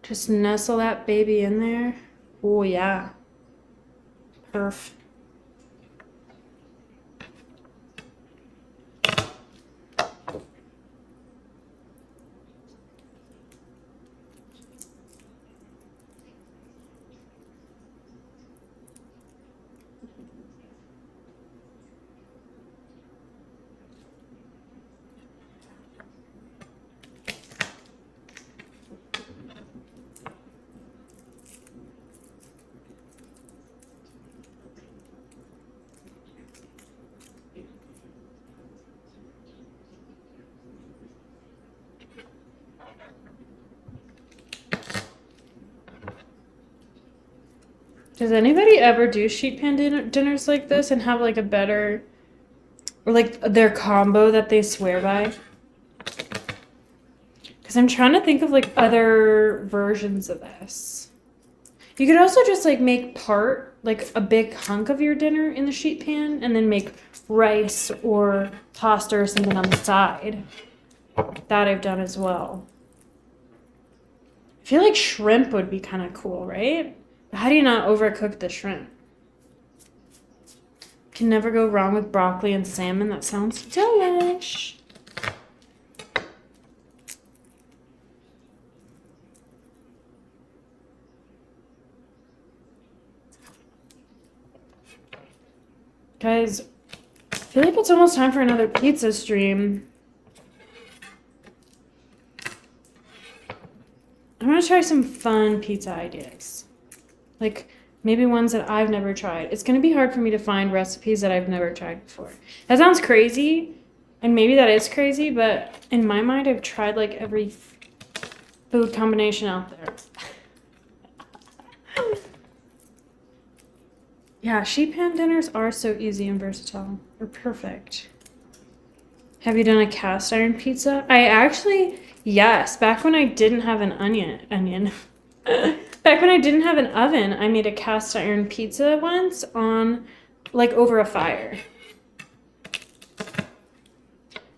just nestle that baby in there. Oh yeah. Perf. Does anybody ever do sheet pan dinners like this and have like a better, or like their combo that they swear by? Because I'm trying to think of like other versions of this. You could also just like make like a big hunk of your dinner in the sheet pan and then make rice or pasta or something on the side. That I've done as well. I feel like shrimp would be kind of cool, right? But how do you not overcook the shrimp? Can never go wrong with broccoli and salmon. That sounds delish. Guys, I feel like it's almost time for another pizza stream. I'm gonna try some fun pizza ideas. Like maybe ones that I've never tried. It's gonna be hard for me to find recipes that I've never tried before. That sounds crazy, and maybe that is crazy, but in my mind, I've tried like every food combination out there. Yeah, sheet pan dinners are so easy and versatile. They're perfect. Have you done a cast iron pizza? I actually, yes. Back when I didn't have an back when I didn't have an oven, I made a cast iron pizza once on, like, over a fire.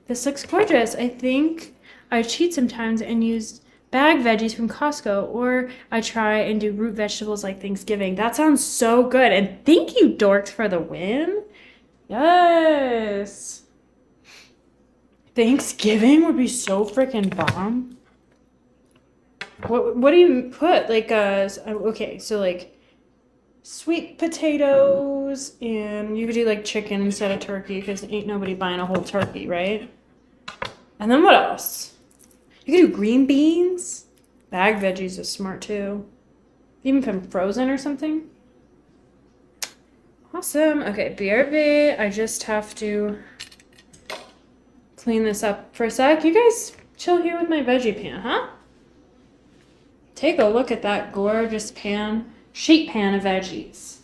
This looks gorgeous. I think I cheat sometimes and use bag veggies from Costco, or I try and do root vegetables like Thanksgiving. That sounds so good. And thank you, dorks, for the win. Yes. Thanksgiving would be so freaking bomb. What do you put? Like, okay, so like sweet potatoes, and you could do like chicken instead of turkey because ain't nobody buying a whole turkey, right? And then what else? You could do green beans. Bag veggies is smart too. Even from frozen or something. Awesome. Okay, BRB. I just have to clean this up for a sec. You guys chill here with my veggie pan, huh? Take a look at that gorgeous pan, sheet pan of veggies.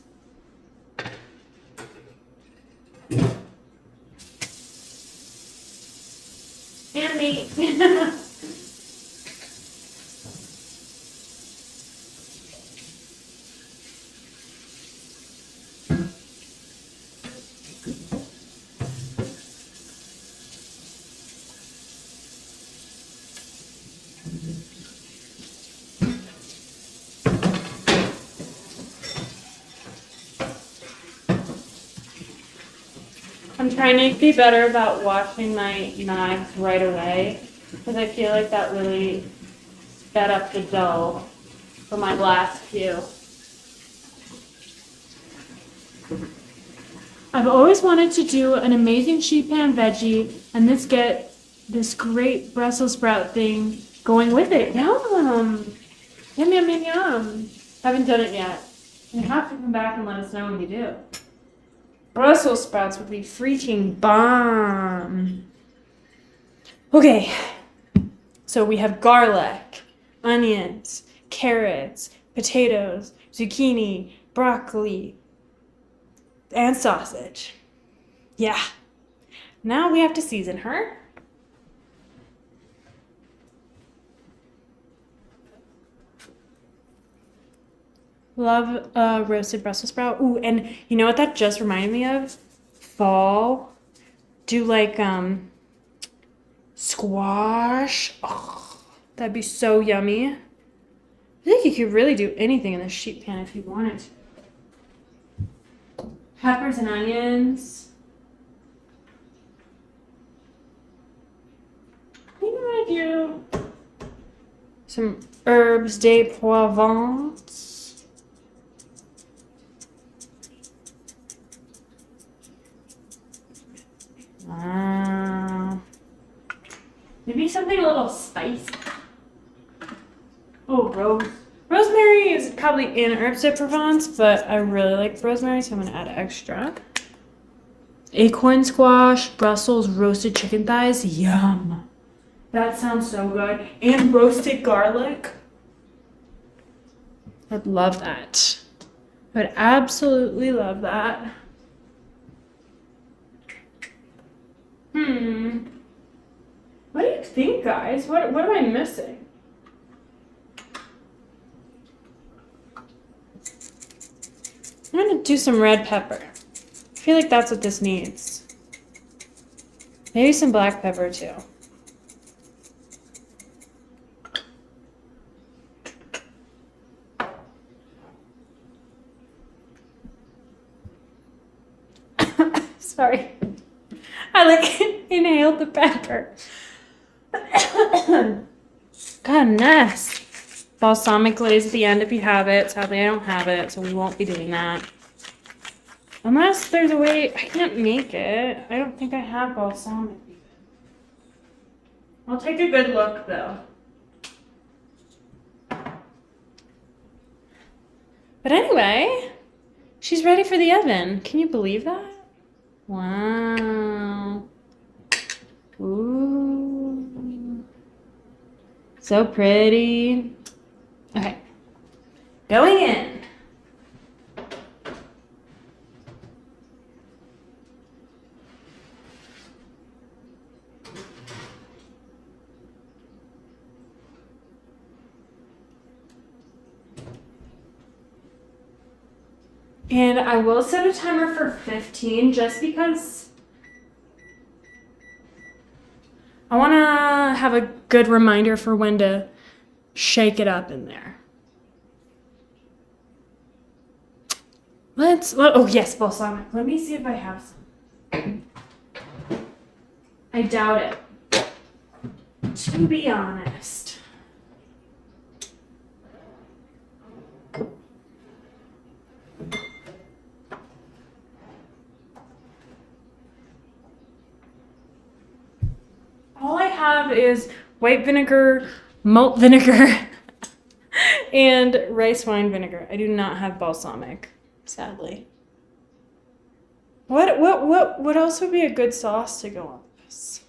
And meat. I'm trying to be better about washing my knives right away because I feel like that really sped up the dough for my last few. I've always wanted to do an amazing sheet pan veggie and get this great Brussels sprout thing going with it. Yum! Yum, yum, yum, yum. Haven't done it yet. You have to come back and let us know when you do. Brussels sprouts would be freaking bomb. Okay, so we have garlic, onions, carrots, potatoes, zucchini, broccoli, and sausage. Yeah. Now we have to season her. Love roasted Brussels sprout. Ooh, and you know what that just reminded me of? Fall. Do like squash. Oh, that'd be so yummy. I think you could really do anything in the sheet pan if you wanted to. Peppers and onions. I think I'm gonna do some herbes de Provence. Maybe something a little spicy. Oh, rosemary is probably in herbes de Provence, but I really like rosemary, so I'm gonna add extra. Acorn squash, Brussels roasted chicken thighs. Yum. That sounds so good. And roasted garlic. I'd love that. I'd absolutely love that. What do you think, guys? What am I missing? I'm gonna do some red pepper. I feel like that's what this needs. Maybe some black pepper too. Sorry. I like inhaled the pepper. Goodness. Balsamic glaze at the end if you have it. Sadly, I don't have it, so we won't be doing that. Unless there's a way, I can't make it. I don't think I have balsamic even. I'll take a good look though. But anyway, she's ready for the oven. Can you believe that? Wow. Ooh. So pretty. Okay. Going in. And I will set a timer for 15 just because I want to have a good reminder for when to shake it up in there. Oh yes, balsamic. Let me see if I have some. I doubt it, to be honest. All I have is white vinegar, malt vinegar, and rice wine vinegar. I do not have balsamic, sadly. What else would be a good sauce to go on this?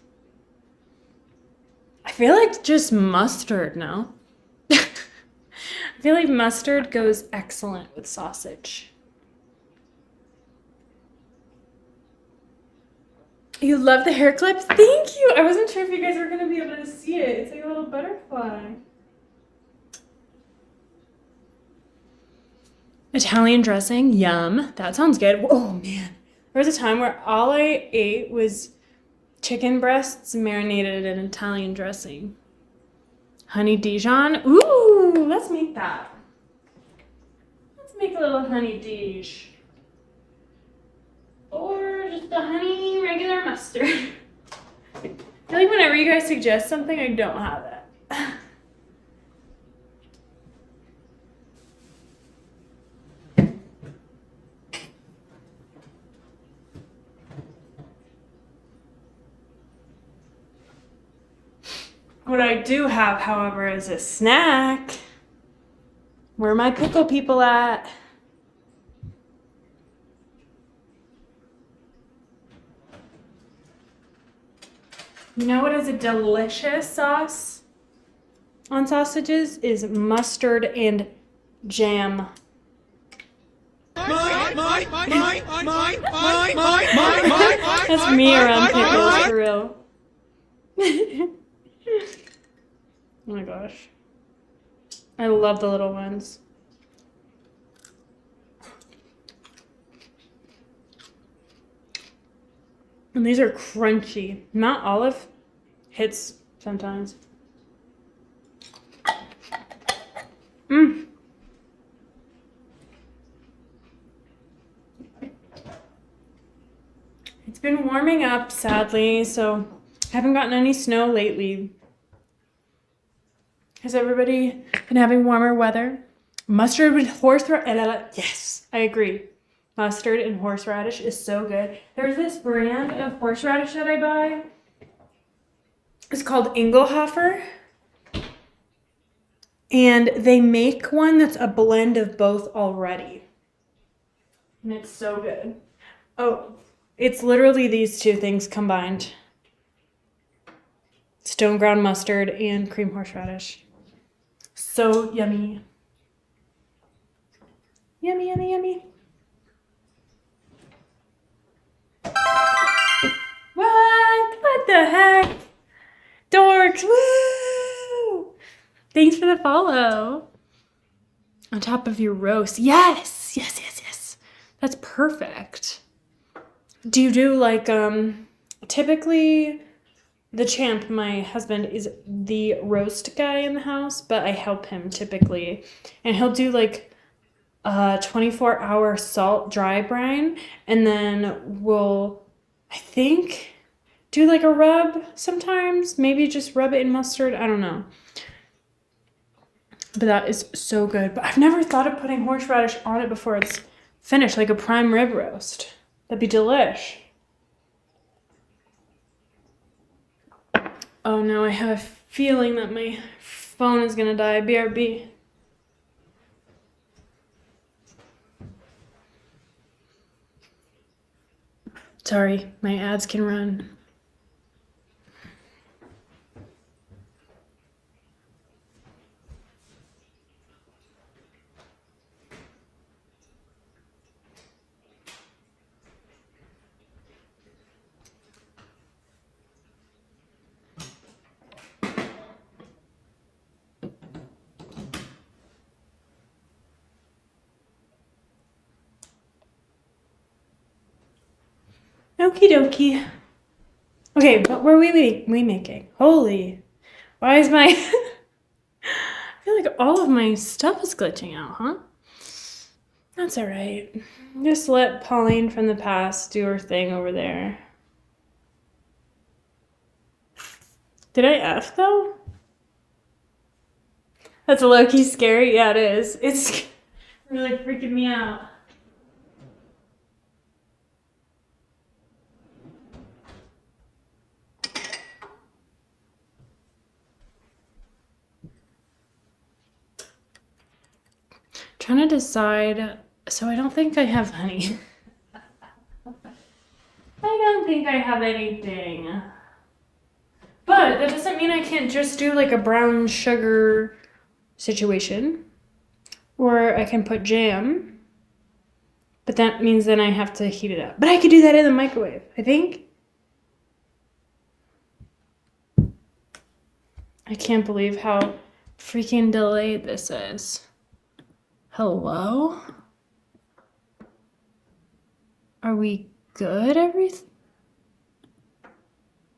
I feel like just mustard, no? I feel like mustard goes excellent with sausage. You love the hair clips? Thank you! I wasn't sure if you guys were gonna be able to see it. It's like a little butterfly. Italian dressing, yum. That sounds good. Oh man. There was a time where all I ate was chicken breasts marinated in Italian dressing. Honey Dijon. Ooh, let's make that. Let's make a little honey Dijon. Or just a honey regular mustard. I feel like whenever you guys suggest something, I don't have it. What I do have, however, is a snack. Where are my pickle people at? You know what is a delicious sauce on sausages? Is mustard and jam. That's me around pickles, for real. Oh my gosh. I love the little ones. And these are crunchy. Not olive hits sometimes. Mmm. It's been warming up, sadly, so I haven't gotten any snow lately. Has everybody been having warmer weather? Mustard with horseradish. Yes, I agree. Mustard and horseradish is so good. There's this brand of horseradish that I buy. It's called Engelhofer. And they make one that's a blend of both already. And it's so good. Oh, it's literally these two things combined. Stone ground mustard and cream horseradish. So yummy. Yummy, yummy, yummy. What the heck? Dorks, woo! Thanks for the follow. On top of your roast. Yes, yes, yes, yes. That's perfect. Do you do like, typically the champ, my husband, is the roast guy in the house, but I help him typically. And he'll do like a 24-hour salt dry brine, and then we'll, I think, do like a rub sometimes. Maybe just rub it in mustard. I don't know. But that is so good. But I've never thought of putting horseradish on it before it's finished, like a prime rib roast. That'd be delish. Oh no, I have a feeling that my phone is gonna die. BRB. Sorry, my ads can run. Okie dokie. Okay, what were we making? Holy. Why is my... I feel like all of my stuff is glitching out, huh? That's all right. Just let Pauline from the past do her thing over there. Did I F though? That's low-key scary. Yeah, it is. It's really freaking me out. Trying to decide. So I don't think I have honey. I don't think I have anything. But that doesn't mean I can't just do like a brown sugar situation. Or I can put jam. But that means then I have to heat it up. But I could do that in the microwave, I think. I can't believe how freaking delayed this is. Hello? Are we good, everything?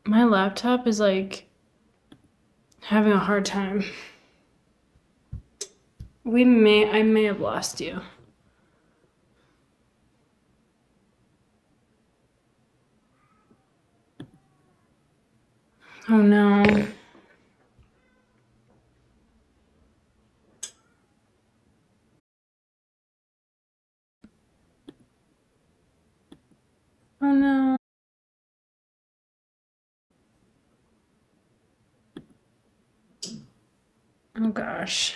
My laptop is like having a hard time. I may have lost you. Oh no. Oh no. Oh gosh.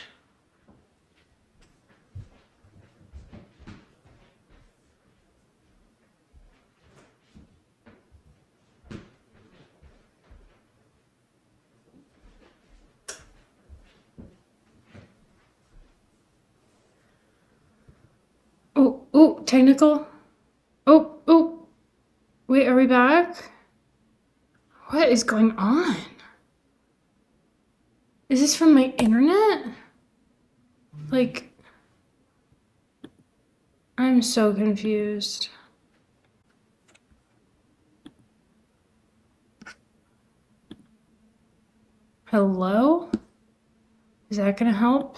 Oh, technical. Oh. Wait, are we back? What is going on? Is this from my internet? Like, I'm so confused. Hello? Is that gonna help?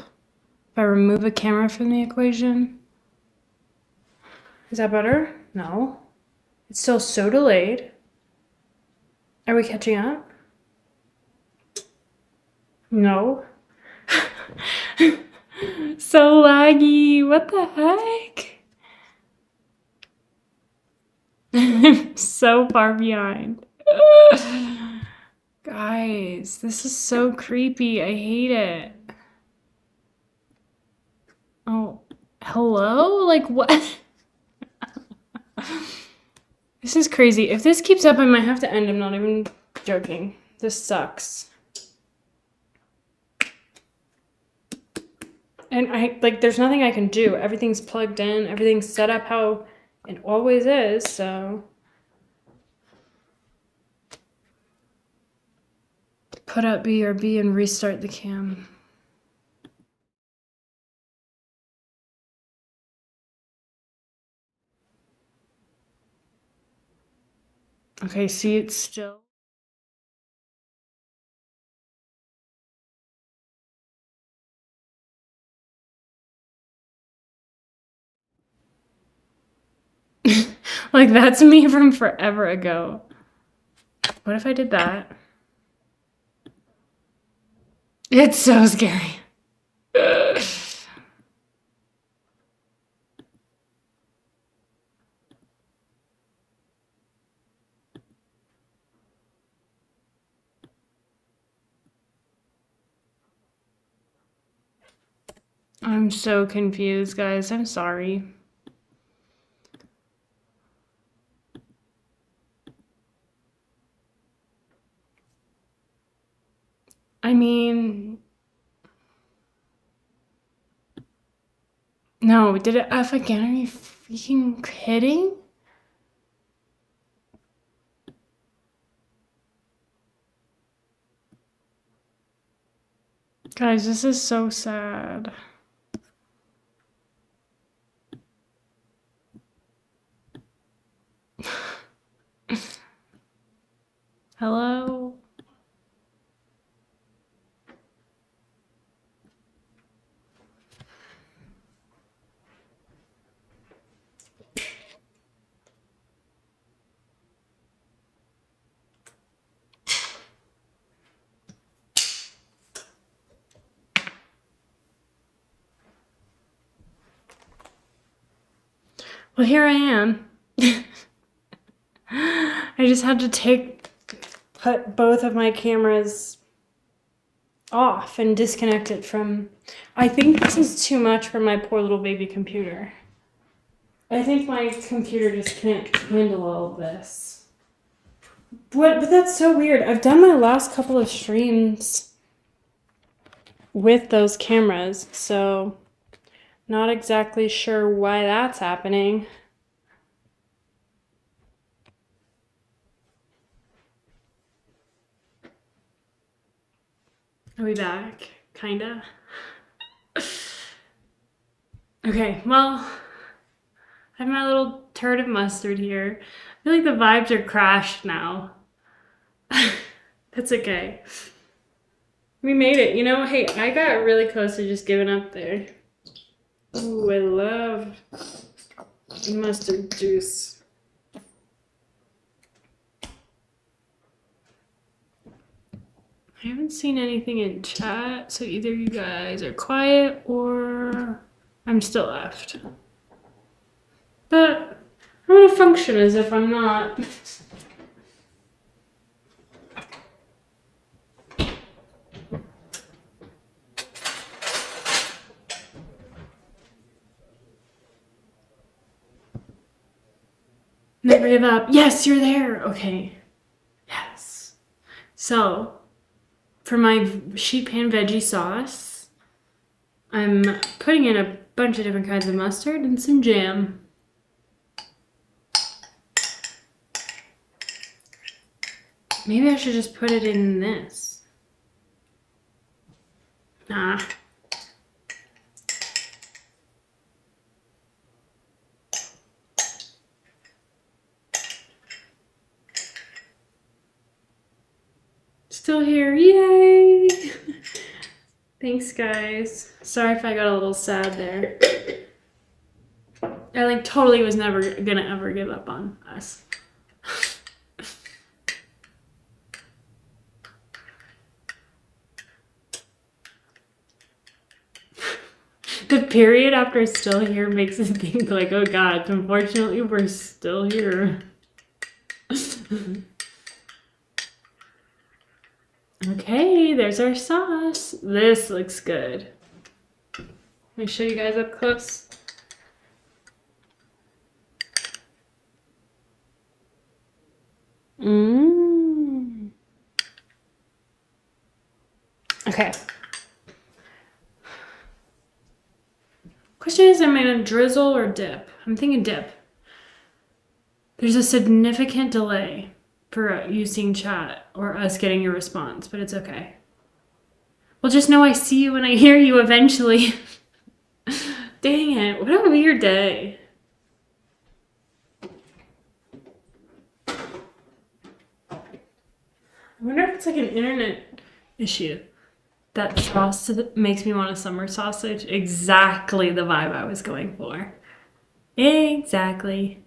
If I remove a camera from the equation? Is that better? No. It's still so delayed. Are we catching up? No. So laggy. What the heck? I'm so far behind. Guys, this is so creepy. I hate it. Oh, hello? Like, what? This is crazy. If this keeps up, I might have to end. I'm not even joking. This sucks. And there's nothing I can do. Everything's plugged in. Everything's set up how it always is, so. Put up BRB and restart the cam. Okay, see, it's still. Like, that's me from forever ago. What if I did that? It's so scary. I'm so confused, guys. I'm sorry. I mean, no, did it F again? Are you freaking kidding? Guys, this is so sad. Hello? Well, here I am. I just had to put both of my cameras off and disconnect it from. I think this is too much for my poor little baby computer. I think my computer just can't handle all of this. But that's so weird. I've done my last couple of streams with those cameras, so not exactly sure why that's happening. Are we back? Kinda. Okay, well, I have my little turd of mustard here. I feel like the vibes are crashed now. That's okay. We made it. You know, hey, I got really close to just giving up there. Ooh, I love mustard juice. I haven't seen anything in chat, so either you guys are quiet or I'm still left. But I'm gonna function as if I'm not. Never give up. Yes, you're there. Okay. Yes. So, for my sheet pan veggie sauce, I'm putting in a bunch of different kinds of mustard and some jam. Maybe I should just put it in this. Nah. Still here. Yay! Thanks, guys. Sorry if I got a little sad there. I like totally was never gonna ever give up on us. The period after still here makes us think like, oh God, unfortunately we're still here. Okay, there's our sauce. This looks good. Let me show you guys up close. Mmm. Okay. Question is, am I gonna drizzle or dip? I'm thinking dip. There's a significant delay for you seeing chat or us getting your response, but it's okay. Well, just know I see you and I hear you eventually. Dang it, what a weird day. it's like an internet issue. That sauce makes me want a summer sausage. Exactly the vibe I was going for. Exactly.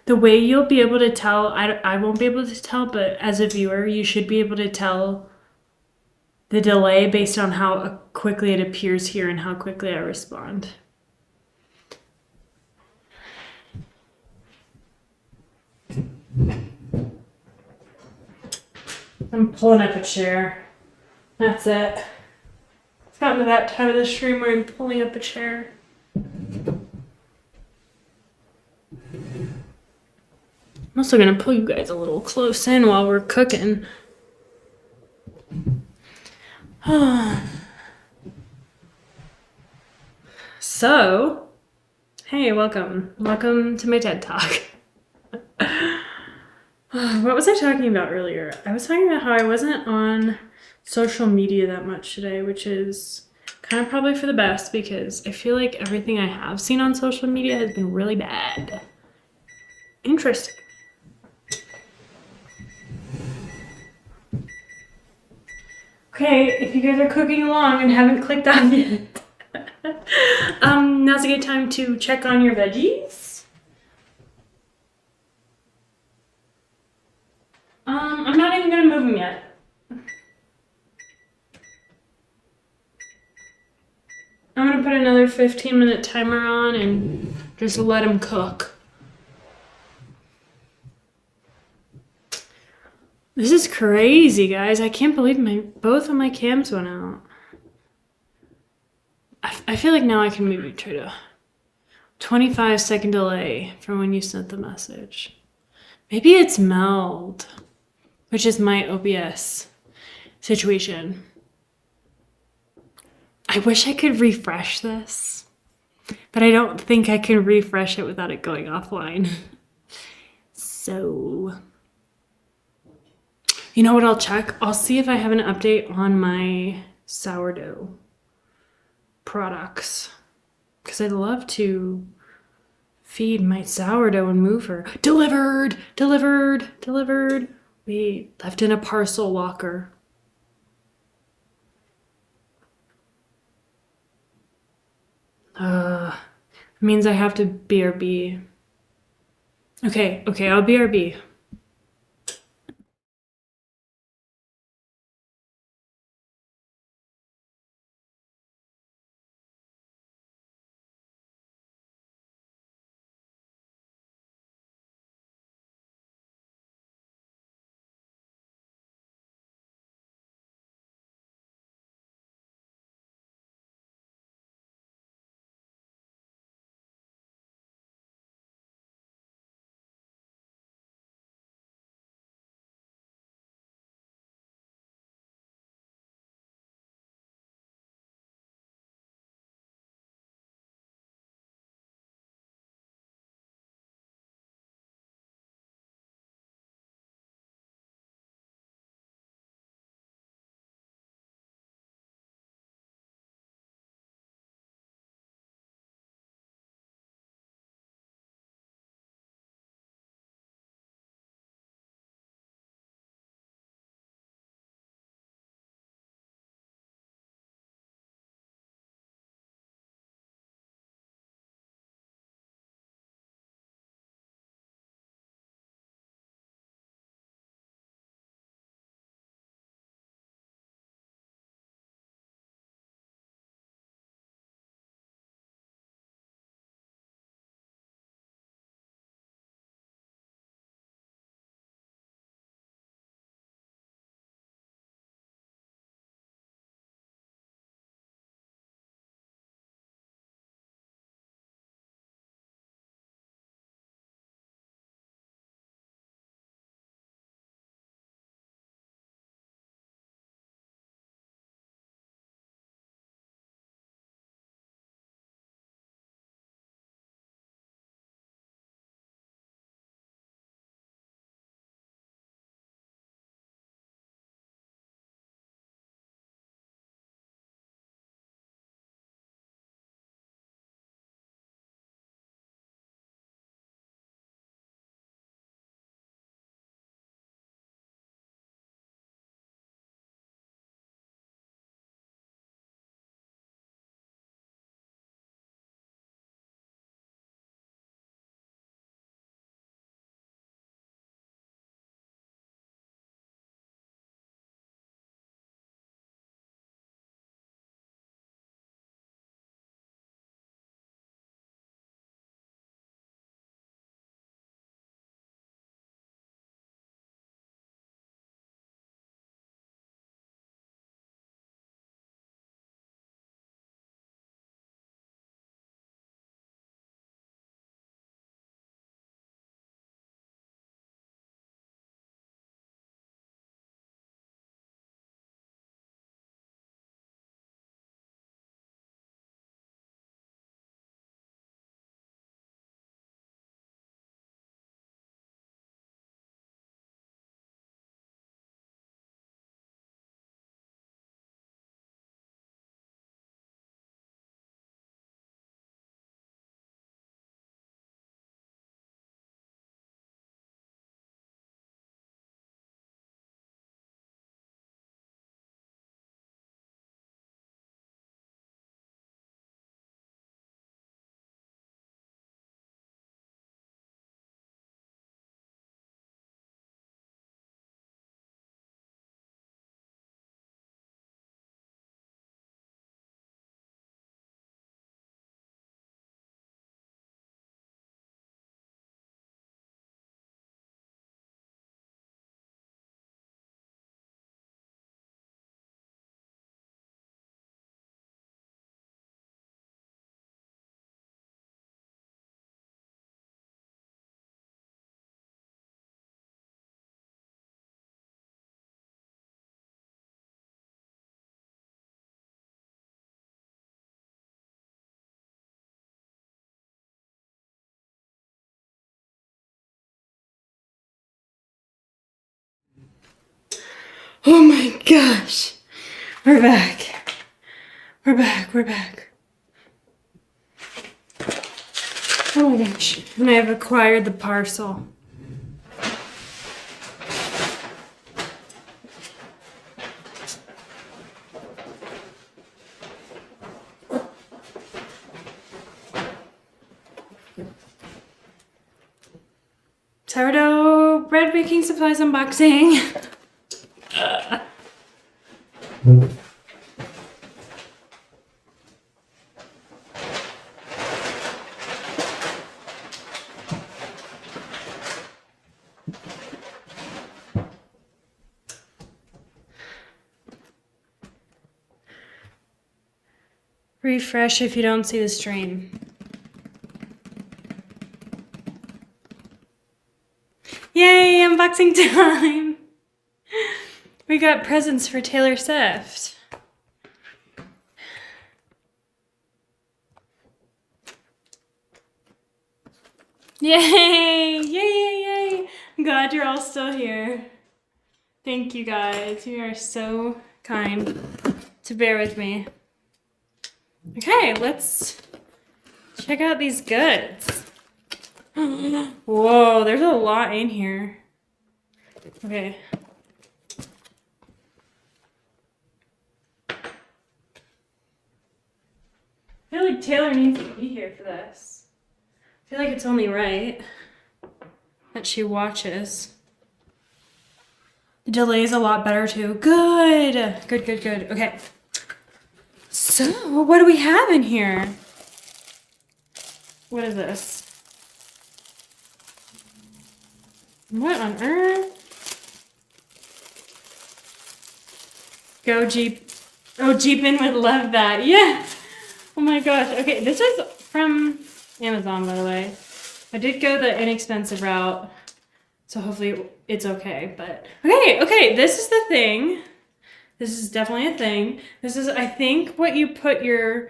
The way you'll be able to tell, I won't be able to tell, but as a viewer, you should be able to tell the delay based on how quickly it appears here and how quickly I respond. I'm pulling up a chair. That's it. It's gotten to that time of the stream where I'm pulling up a chair. I'm also gonna pull you guys a little close in while we're cooking. So, hey, welcome. Welcome to my TED Talk. What was I talking about earlier? I was talking about how I wasn't on social media that much today, which is kind of probably for the best because I feel like everything I have seen on social media has been really bad. Interesting. Okay, if you guys are cooking along and haven't clicked on yet, now's a good time to check on your veggies. I'm not even gonna move them yet. I'm gonna put another 15-minute timer on and just let them cook. This is crazy, guys. I can't believe both of my cams went out. I feel like now I can maybe try to 25-second delay from when you sent the message. Maybe it's meld, which is my OBS situation. I wish I could refresh this, but I don't think I can refresh it without it going offline. So, you know what I'll check? I'll see if I have an update on my sourdough products, because I'd love to feed my sourdough and move her. Delivered! Delivered! Delivered! We left in a parcel locker. Means I have to BRB. Okay, I'll BRB. Oh my gosh. We're back. We're back. We're back. Oh my gosh. And I have acquired the parcel. Sourdough bread baking supplies unboxing. Refresh if you don't see the stream. Yay, unboxing time! We got presents for Taylor Swift. Yay! Yay, yay, yay! I'm glad you're all still here. Thank you guys. You are so kind to bear with me. Okay, let's check out these goods. Whoa, there's a lot in here. Okay. I feel like Taylor needs to be here for this. I feel like it's only right that she watches. The delay is a lot better too. Good. Good, good, good. Okay. So, what do we have in here? What is this? What on earth? Go Jeep. Oh, Jeepin would love that. Yeah. Oh my gosh. Okay, this is from Amazon, by the way. I did go the inexpensive route, so hopefully it's okay. But okay, this is the thing. This is definitely a thing. This is, I think, what you put your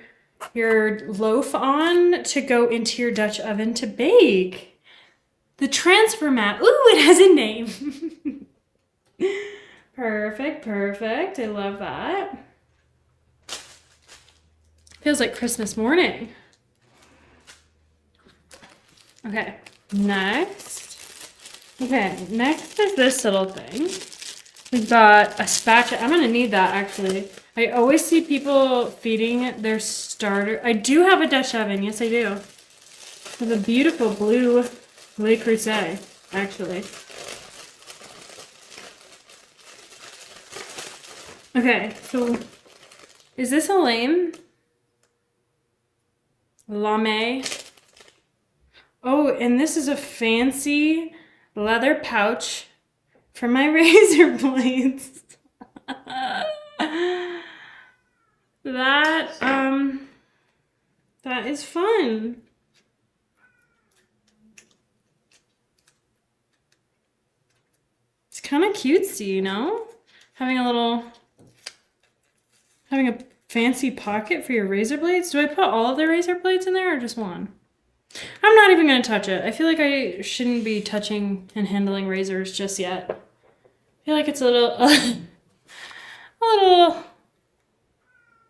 loaf on to go into your Dutch oven to bake. The transfer mat. Ooh, it has a name. Perfect, perfect. I love that. Feels like Christmas morning. Okay, next. Okay, next is this little thing. We've got a spatula. I'm gonna need that actually. I always see people feeding their starter. I do have a Dutch oven. Yes, I do. With a beautiful blue Le Creuset, actually. Okay, so is this a lame? Lame. Oh, and this is a fancy leather pouch for my razor blades. That is fun. It's kind of cutesy, you know? Having a fancy pocket for your razor blades. Do I put all of the razor blades in there or just one? I'm not even going to touch it. I feel like I shouldn't be touching and handling razors just yet. I feel like it's a little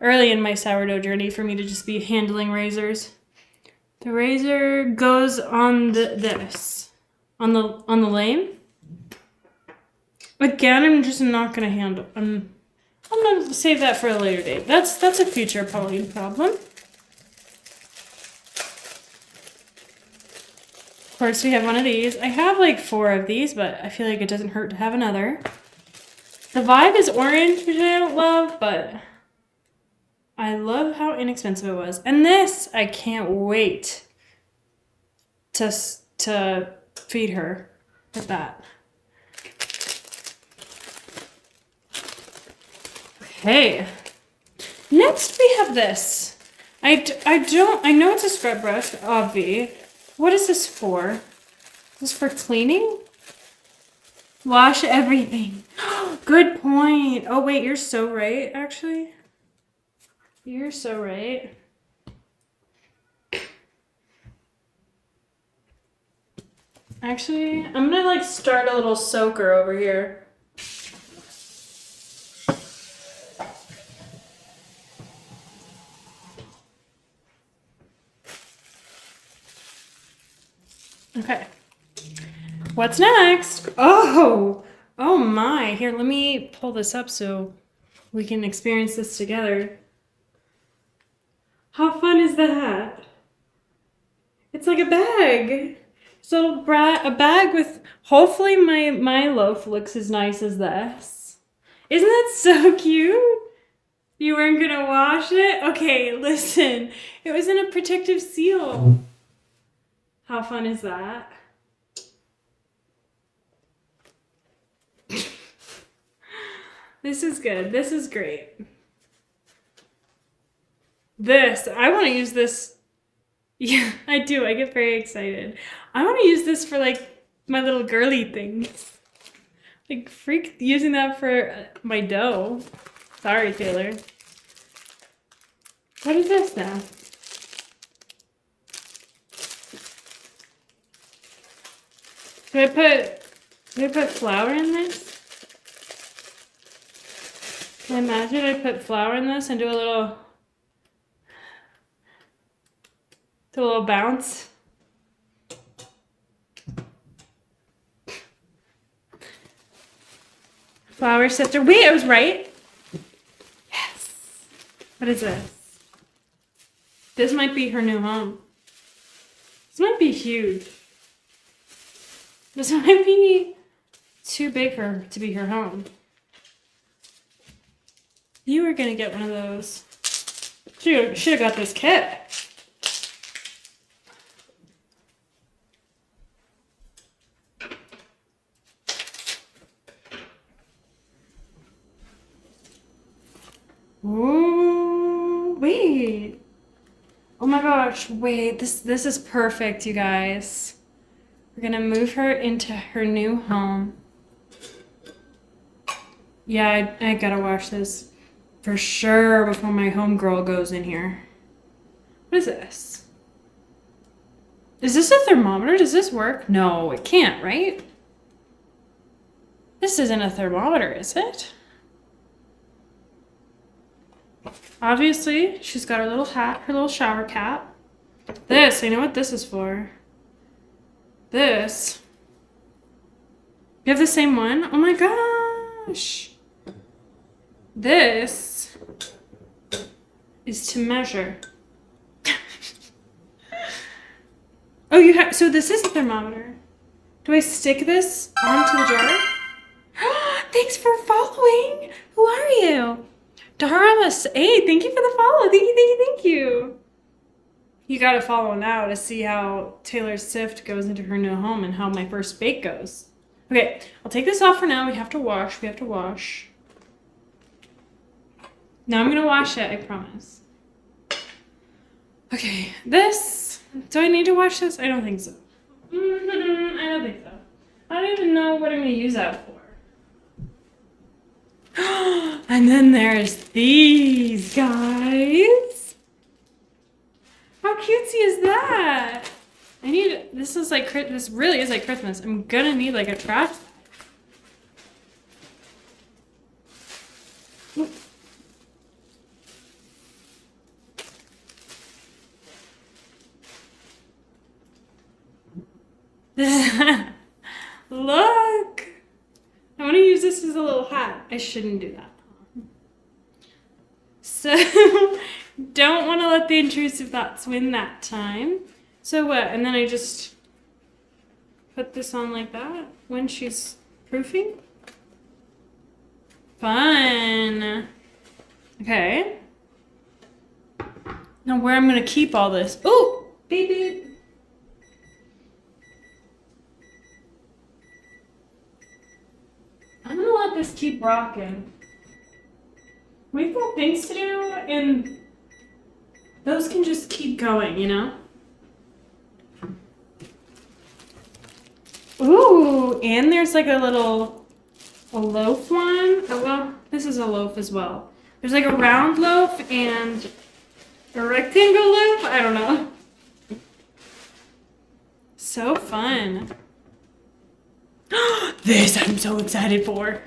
early in my sourdough journey for me to just be handling razors. The razor goes on on the lame. Again, I'm just not going to handle. I'm going to save that for a later date. That's a future Pauline problem. Of course, we have one of these. I have like 4 of these, but I feel like it doesn't hurt to have another. The vibe is orange, which I don't love, but I love how inexpensive it was. And this, I can't wait to feed her with that. Okay. Next, we have this. I know it's a scrub brush, obvi. What is this for? Is this for cleaning? Wash everything. Good point. Oh, wait, you're so right, actually. You're so right. Actually, I'm gonna like start a little soaker over here. Okay. What's next? Oh my. Here, let me pull this up so we can experience this together. How fun is that? It's like a bag. So a bag with, hopefully my loaf looks as nice as this. Isn't that so cute? You weren't gonna wash it? Okay, listen. It was in a protective seal. How fun is that? This is good. This is great. I want to use this. Yeah, I do. I get very excited. I want to use this for like my little girly things. Like freak using that for my dough. Sorry, Taylor. What is this now? Do I put flour in this? I imagine I put flour in this and do a little bounce. Flour sifter. Wait, I was right. Yes. What is this? This might be her new home. This might be huge. This might be too big for her to be her home. You were gonna get one of those. Should have got this kit. Ooh, wait. Oh my gosh, wait, this is perfect, you guys. We're gonna move her into her new home. Yeah, I gotta wash this for sure before my homegirl goes in here. What is this? Is this a thermometer? Does this work? No, it can't, right? This isn't a thermometer, is it? Obviously, she's got her little hat, her little shower cap. This, I know what this is for. This. You have the same one? Oh my gosh. This is to measure. Oh, you have, so this is a thermometer. Do I stick this onto the jar? Thanks for following. Who are you? Daramas. Hey, thank you for the follow. Thank you. You gotta follow now to see how Taylor's sift goes into her new home and how my first bake goes. Okay, I'll take this off for now. We have to wash. Now I'm gonna wash it, I promise. Okay, this. Do I need to wash this? I don't think so. I don't think so. I don't even know what I'm gonna use that for. And then there's these guys. How cutesy is that? This really is like Christmas. I'm gonna need like a trash bag. Look! I want to use this as a little hat. I shouldn't do that. So, don't want to let the intrusive thoughts win that time. So what? And then I just put this on like that when she's proofing. Fun. Okay. Now where I'm going to keep all this. Oh, baby. I'm going to let this keep rocking. We've got things to do, and those can just keep going, you know? Ooh, and there's like a loaf one. Oh, well, this is a loaf as well. There's like a round loaf and a rectangle loaf. I don't know. So fun. This I'm so excited for.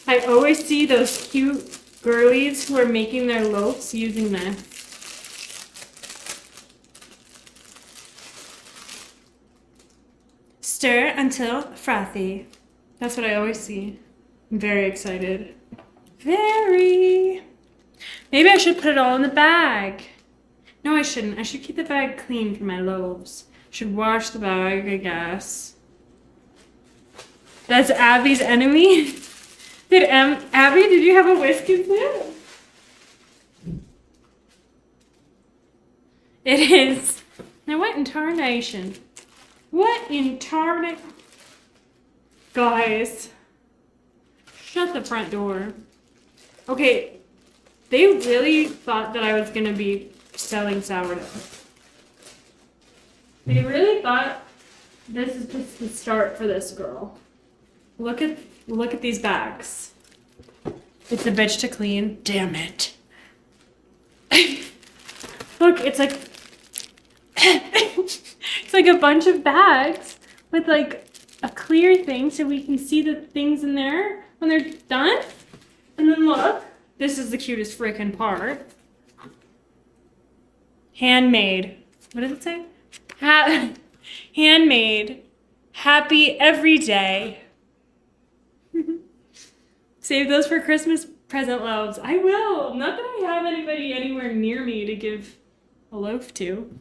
I always see those cute girlies who are making their loaves using this. Stir until frothy. That's what I always see. I'm very excited. Very. Maybe I should put it all in the bag. No, I shouldn't. I should keep the bag clean for my loaves. Should wash the bag, I guess. That's Abby's enemy? Abby, did you have a whiskey flute? It is. Now what in tarnation? What in tarnation? Guys. Shut the front door. Okay, they really thought that I was going to be selling sourdough. They really thought this is just the start for this girl. Look at these bags. It's a bitch to clean. Damn it. Look, it's like it's like a bunch of bags with like a clear thing so we can see the things in there when they're done. And then look, this is the cutest freaking part. Handmade. What does it say? Handmade. Happy every day. Save those for Christmas present loaves. I will. Not that I have anybody anywhere near me to give a loaf to.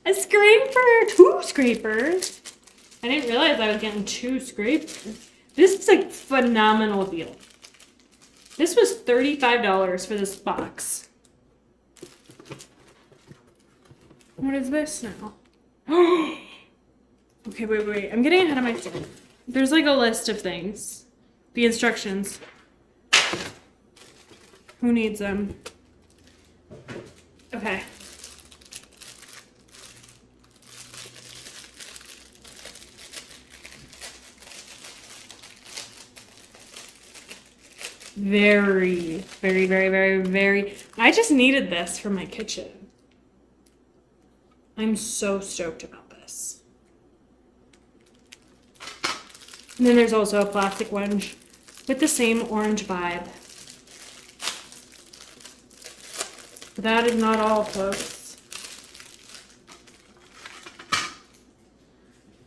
A scraper. 2 scrapers. I didn't realize I was getting 2 scrapers. This is a phenomenal deal. This was $35 for this box. What is this now? Okay, wait. I'm getting ahead of myself. There's like a list of things. The instructions. Who needs them? Okay. Very. I just needed this for my kitchen. I'm so stoked about this. And then there's also a plastic one with the same orange vibe. But that is not all, folks.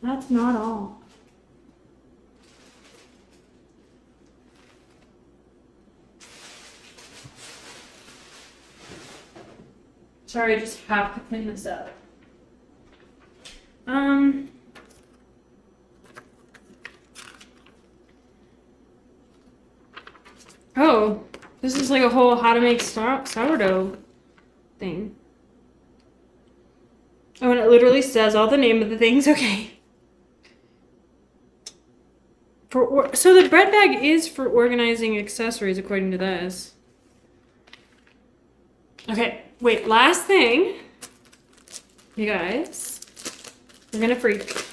That's not all. Sorry, I just have to clean this up. Oh, this is like a whole how to make sourdough thing. Oh, and it literally says all the name of the things. Okay. So the bread bag is for organizing accessories, according to this. Okay, wait, last thing. You guys, we're gonna freak.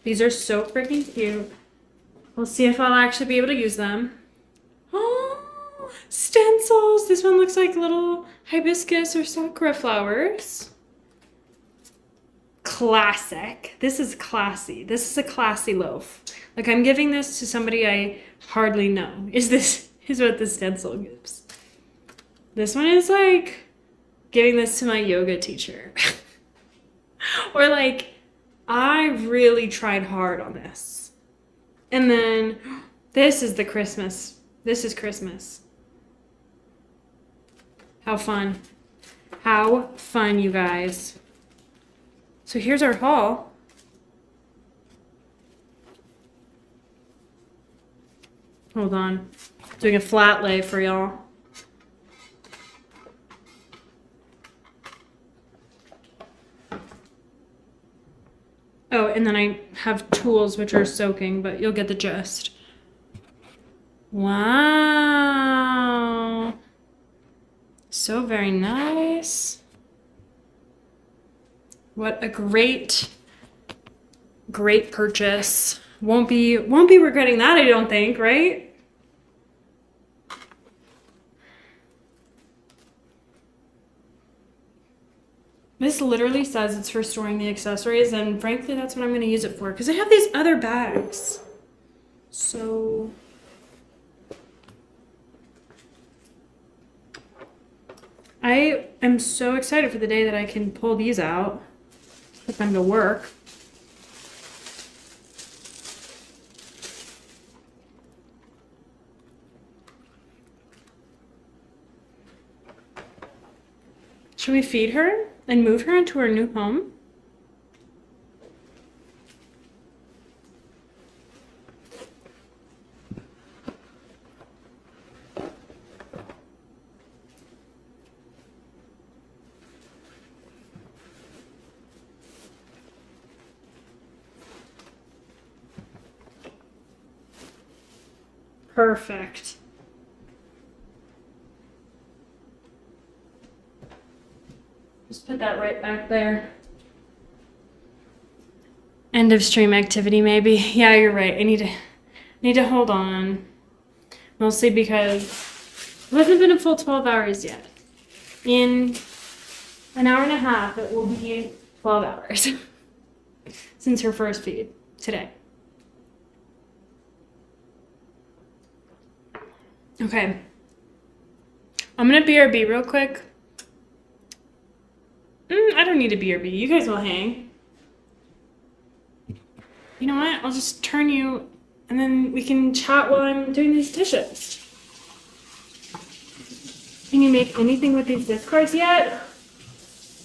These are so freaking cute. We'll see if I'll actually be able to use them. Oh, stencils. This one looks like little hibiscus or sakura flowers. Classic. This is classy. This is a classy loaf. Like, I'm giving this to somebody I hardly know. Is what the stencil gives. This one is like giving this to my yoga teacher. Or like, I really tried hard on this. And then this is the Christmas. This is Christmas. How fun. How fun, you guys. So here's our haul. Hold on. Doing a flat lay for y'all. Oh, and then I have tools which are soaking, but you'll get the gist. Wow. So very nice. What a great purchase. Won't be regretting that, I don't think, right? This literally says it's for storing the accessories, and frankly, that's what I'm going to use it for, because I have these other bags. So I am so excited for the day that I can pull these out. put them to work. Should we feed her and move her into her new home? Perfect. Just put that right back there. End of stream activity, maybe. Yeah, you're right. I need to hold on. Mostly because it hasn't been a full 12 hours yet. In an hour and a half, it will be 12 hours since her first feed today. Okay. I'm gonna BRB real quick. I don't need a BRB. You guys will hang. You know what? I'll just turn you and then we can chat while I'm doing these dishes. Can you make anything with these discards yet?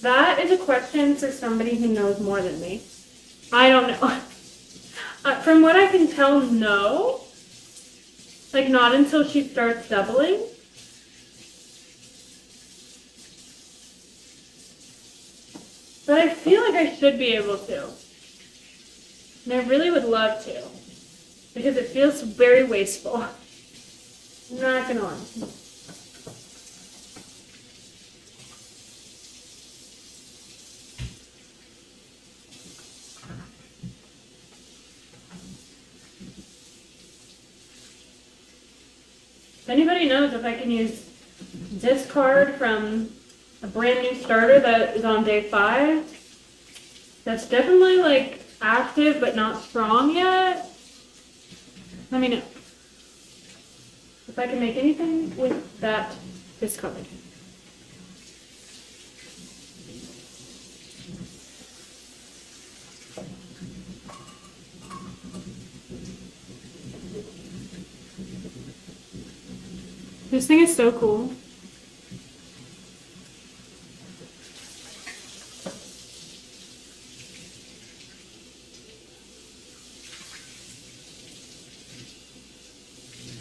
That is a question for somebody who knows more than me. I don't know. From what I can tell, no. Like, not until she starts doubling. But I feel like I should be able to. And I really would love to. Because it feels very wasteful. I'm not gonna lie. If anybody knows if I can use this card from a brand new starter that is on day 5, that's definitely like active but not strong yet, let me know. If I can make anything with that discard. This thing is so cool.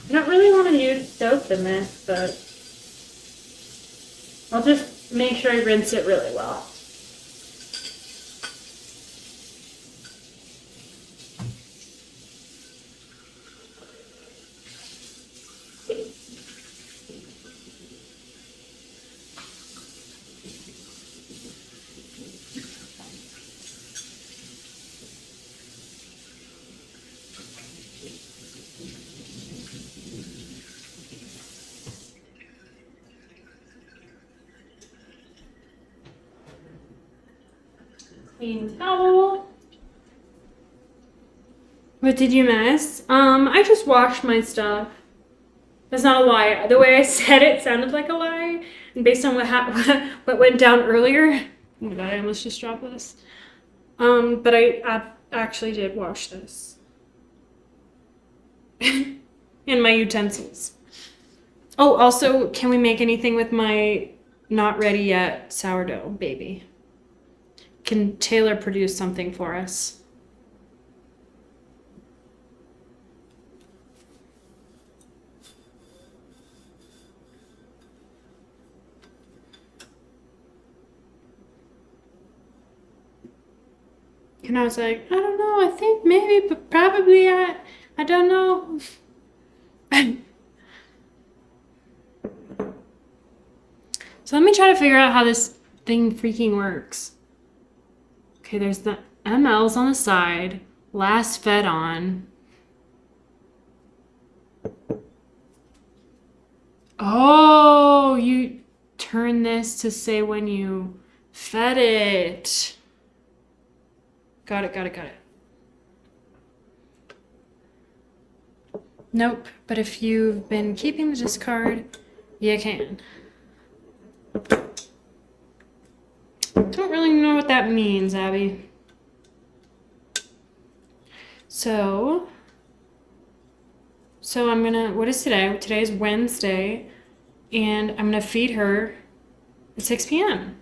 I don't really want to use soap in this, but I'll just make sure I rinse it really well. Clean towel. What did you miss? I just washed my stuff. That's not a lie. The way I said it sounded like a lie. And based on what went down earlier. Oh my god, I almost just dropped this. But I actually did wash this. And my utensils. Oh, also, can we make anything with my not ready yet sourdough baby? Can Taylor produce something for us? And I was like, I don't know, I think maybe, but probably I don't know. So let me try to figure out how this thing freaking works. Okay, there's the mLs on the side, last fed on. Oh, you turn this to say when you fed it. Got it. Nope, but if you've been keeping the discard, you can. Don't really know what that means, Abby. So I'm gonna, what is today? Today is Wednesday, and I'm gonna feed her at 6 p.m.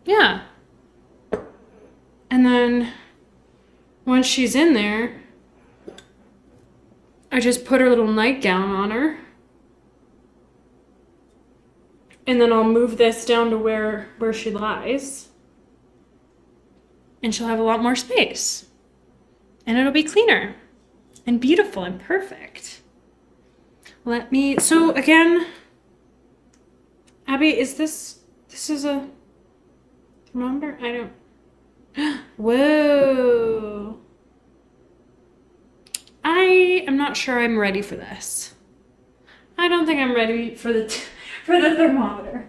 Yeah. And then once she's in there, I just put her little nightgown on her. And then I'll move this down to where she lies. And she'll have a lot more space. And it'll be cleaner and beautiful and perfect. So again, Abby, this is a thermometer? I don't, whoa. I am not sure I'm ready for this. I don't think I'm ready for the thermometer.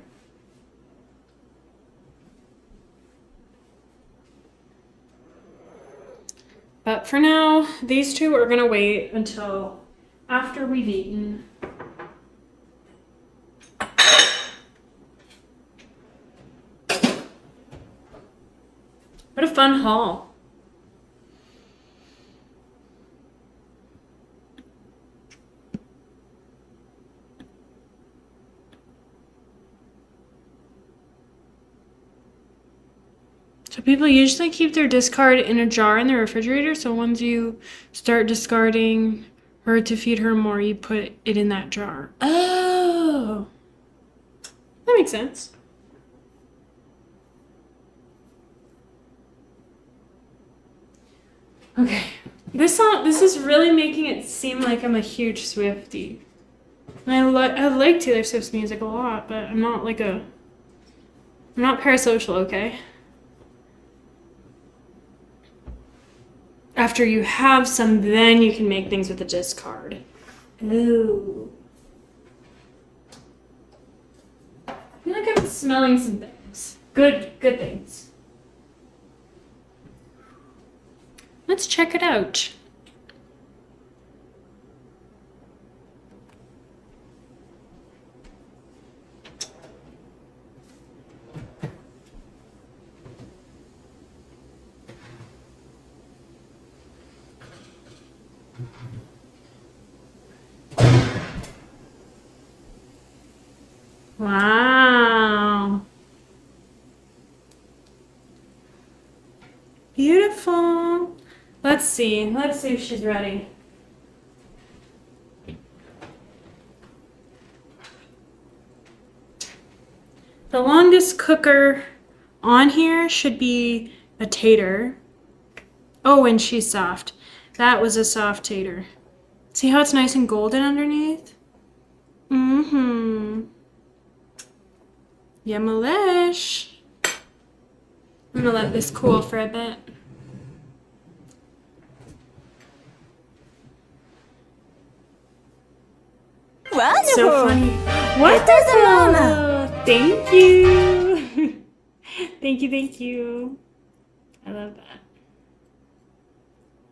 But for now, these two are gonna wait until after we've eaten. What a fun haul. So people usually keep their discard in a jar in the refrigerator. So once you start discarding her to feed her more, you put it in that jar. Oh, that makes sense. Okay, this is really making it seem like I'm a huge Swiftie. I like Taylor Swift's music a lot, but I'm not parasocial, okay? After you have some, then you can make things with a discard. Ooh. I feel like I'm smelling some things. Good things. Let's check it out. Wow. Beautiful. Let's see if she's ready. The longest cooker on here should be a tater. Oh, and she's soft. That was a soft tater. See how it's nice and golden underneath? Mm-hmm. Yumalish. I'm gonna let this cool for a bit. Wonderful. So funny. Wonderful. Thank you. Thank you. I love that.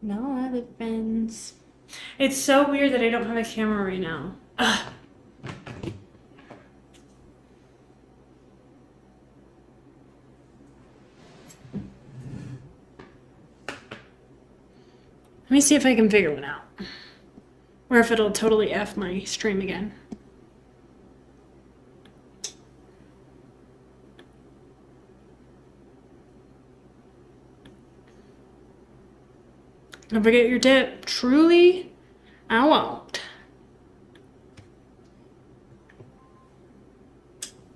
No other friends. It's so weird that I don't have a camera right now. Ugh. Let me see if I can figure one out. Or if it'll totally F my stream again. Don't forget your dip. Truly, I won't.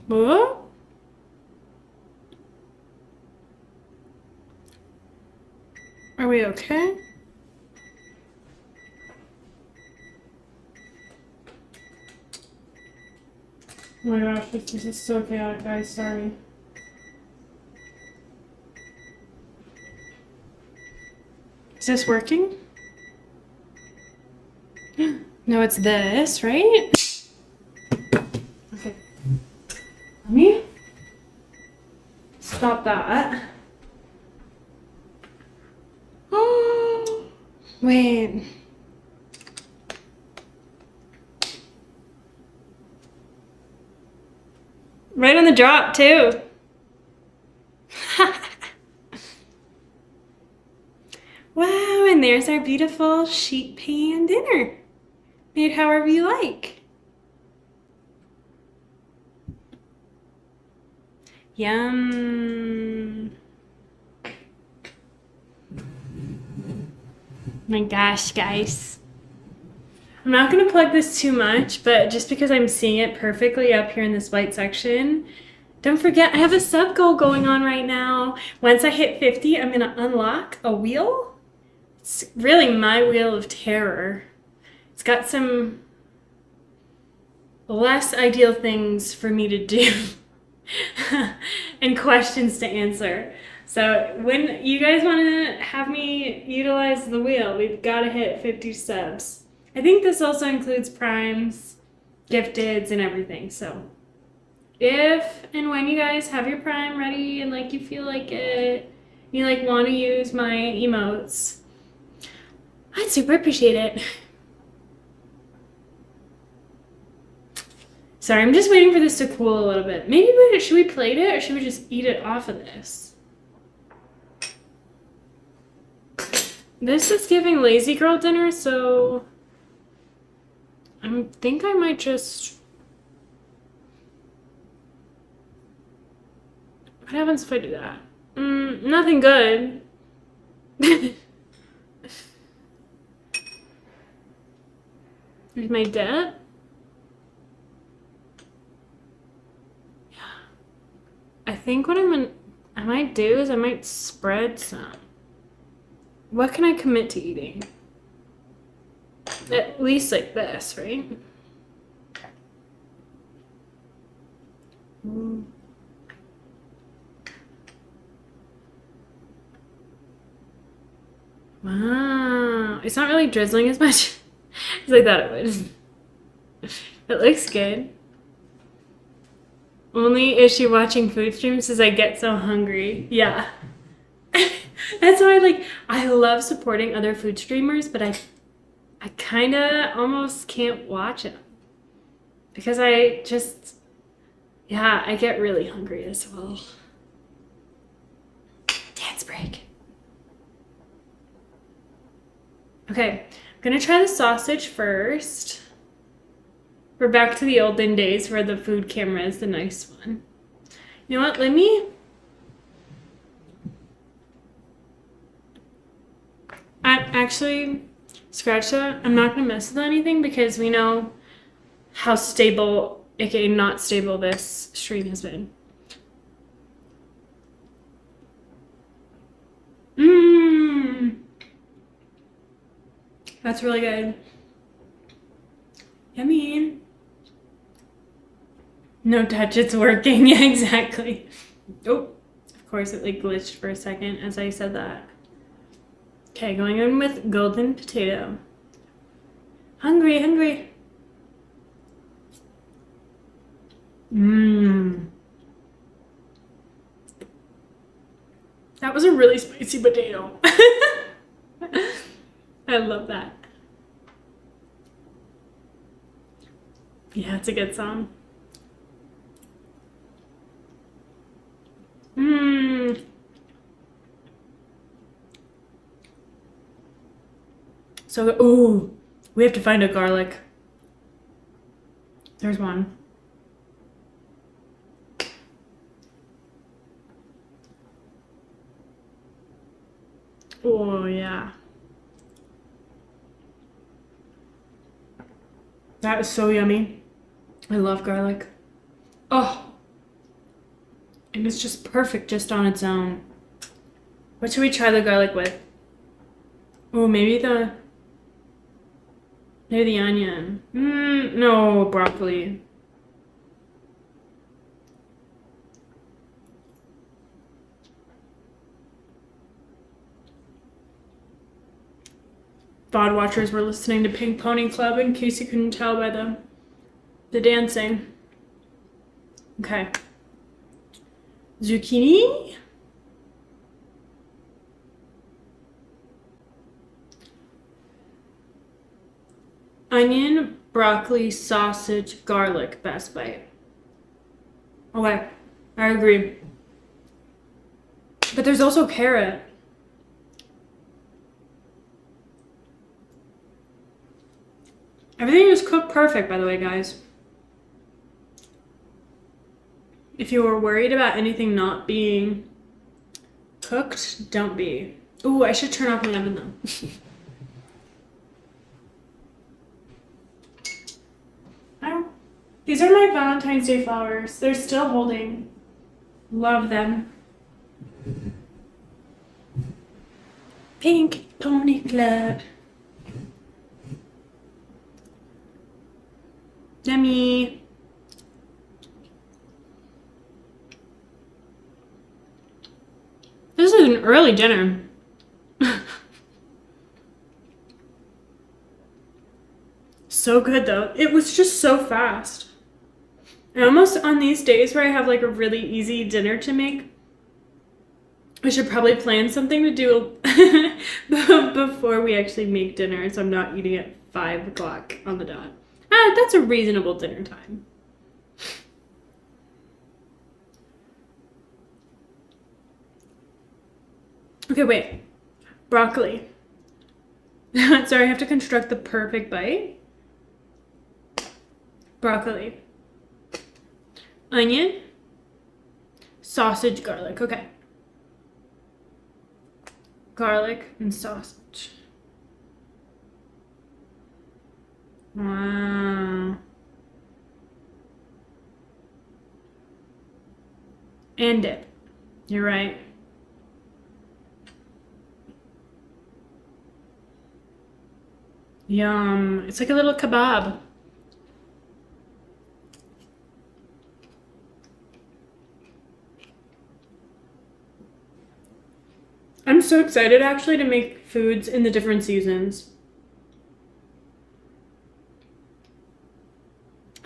What? Are we okay? Oh my gosh, this is so chaotic, guys. Sorry. Is this working? No, it's this, right? Okay. Let me stop that. Oh, wait. Right on the drop, too. Wow, and there's our beautiful sheet pan dinner. Made however you like. Yum. My gosh, guys. I'm not going to plug this too much, but just because I'm seeing it perfectly up here in this white section, don't forget I have a sub goal going on right now. Once I hit 50, I'm going to unlock a wheel. It's really my wheel of terror. It's got some less ideal things for me to do and questions to answer. So when you guys want to have me utilize the wheel, we've got to hit 50 subs. I think this also includes primes, gifteds, and everything. So if and when you guys have your prime ready and like you feel like it, you like want to use my emotes, I'd super appreciate it. Sorry, I'm just waiting for this to cool a little bit. Maybe should we plate it or should we just eat it off of this? This is giving lazy girl dinner, so I think I might just... What happens if I do that? Nothing good. Here's my dip. Yeah. I think what I might do is I might spread some. What can I commit to eating? At least like this, right? Wow. It's not really drizzling as much as I thought it would. It looks good. Only issue watching food streams is I get so hungry. Yeah. That's why I love supporting other food streamers, but I kind of almost can't watch them because I get really hungry as well. Dance break. Okay, I'm gonna try the sausage first. We're back to the olden days where the food camera is the nice one. You know what, let me... Actually, scratch that. I'm not gonna mess with anything because we know how stable, aka not stable, this stream has been. That's really good. Yummy. No touch, it's working. Yeah, exactly. Oh, of course it glitched for a second as I said that. Okay, going in with golden potato. Hungry, hungry. That was a really spicy potato. I love that. Yeah, it's a good song. So, ooh, we have to find a garlic. There's one. Oh, yeah. That is so yummy. I love garlic. Oh. And it's just perfect just on its own. What should we try the garlic with? Oh, maybe the onion. No, broccoli. VOD watchers were listening to Pink Pony Club in case you couldn't tell by the dancing. Okay. Zucchini. Onion, broccoli, sausage, garlic, best bite. Okay, I agree. But there's also carrot. Everything is cooked perfect, by the way, guys. If you were worried about anything not being cooked, don't be. Ooh, I should turn off my oven though. These are my Valentine's Day flowers. They're still holding. Love them. Pink Pony Club. Yummy. This is an early dinner. So good though. It was just so fast. And almost on these days where I have like a really easy dinner to make, I should probably plan something to do before we actually make dinner, so I'm not eating at 5 o'clock on the dot. That's a reasonable dinner time. Okay, wait. Broccoli. Sorry, I have to construct the perfect bite. Broccoli. Onion. Sausage, garlic. Okay. Garlic and sausage. Wow. And dip. You're right. Yum. It's like a little kebab. I'm so excited actually to make foods in the different seasons.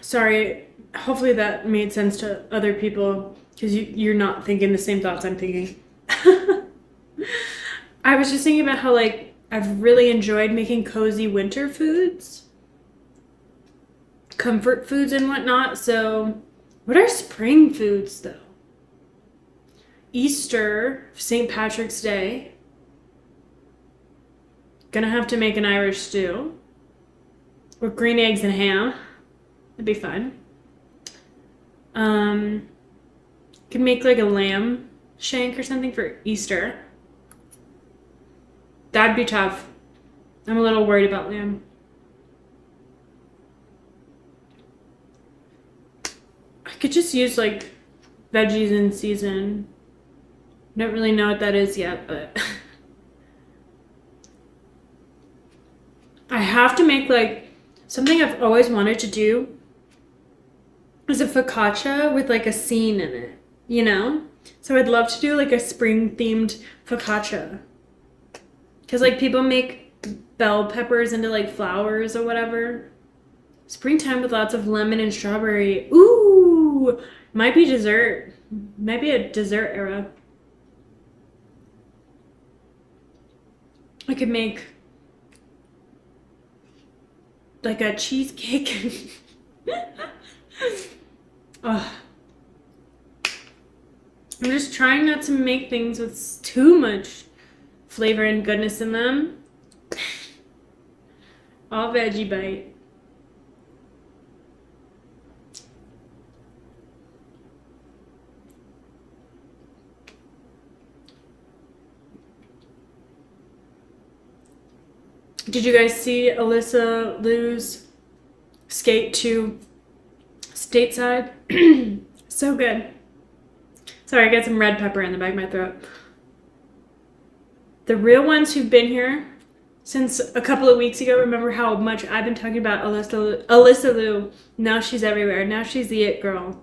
Sorry, hopefully that made sense to other people because you're not thinking the same thoughts I'm thinking. I was just thinking about how like I've really enjoyed making cozy winter foods, comfort foods and whatnot. So what are spring foods though? Easter, St. Patrick's Day. Gonna have to make an Irish stew with green eggs and ham. That'd be fun. Could make like a lamb shank or something for Easter. That'd be tough. I'm a little worried about lamb. I could just use like veggies in season. Don't really know what that is yet, but I have to make like something I've always wanted to do is a focaccia with like a scene in it, you know? So I'd love to do like a spring themed focaccia. Cause like people make bell peppers into like flowers or whatever. Springtime with lots of lemon and strawberry. Ooh, might be dessert. Might be a dessert era. I could make like a cheesecake. Oh. I'm just trying not to make things with too much flavor and goodness in them. All veggie bite. Did you guys see Alyssa Liu's skate to stateside? So good. Sorry, I got some red pepper in the back of my throat. The real ones who've been here since a couple of weeks ago remember how much I've been talking about Alyssa Liu. Now she's everywhere. Now she's the it girl.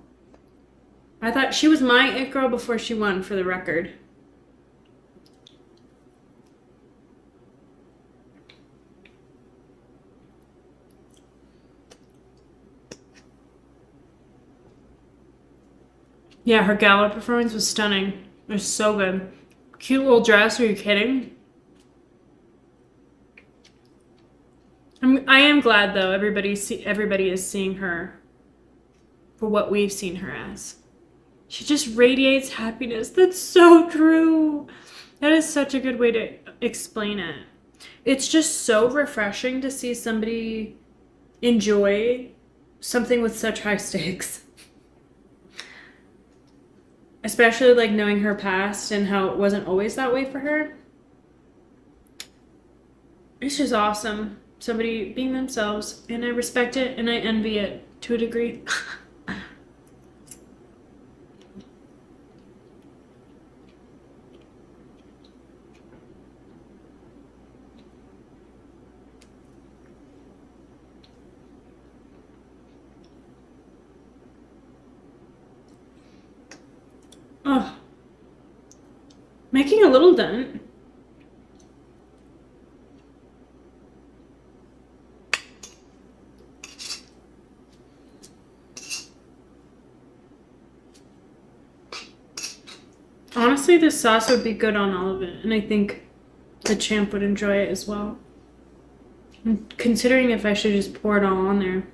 I thought she was my it girl before she won, for the record. Yeah, her gala performance was stunning. It was so good. Cute little dress, are you kidding? I am glad though everybody is seeing her for what we've seen her as. She just radiates happiness. That's so true. That is such a good way to explain it. It's just so refreshing to see somebody enjoy something with such high stakes. Especially like knowing her past and how it wasn't always that way for her. It's just awesome. Somebody being themselves, and I respect it and I envy it to a degree. Oh, making a little dent. Honestly, this sauce would be good on all of it, and I think the champ would enjoy it as well. I'm considering if I should just pour it all on there.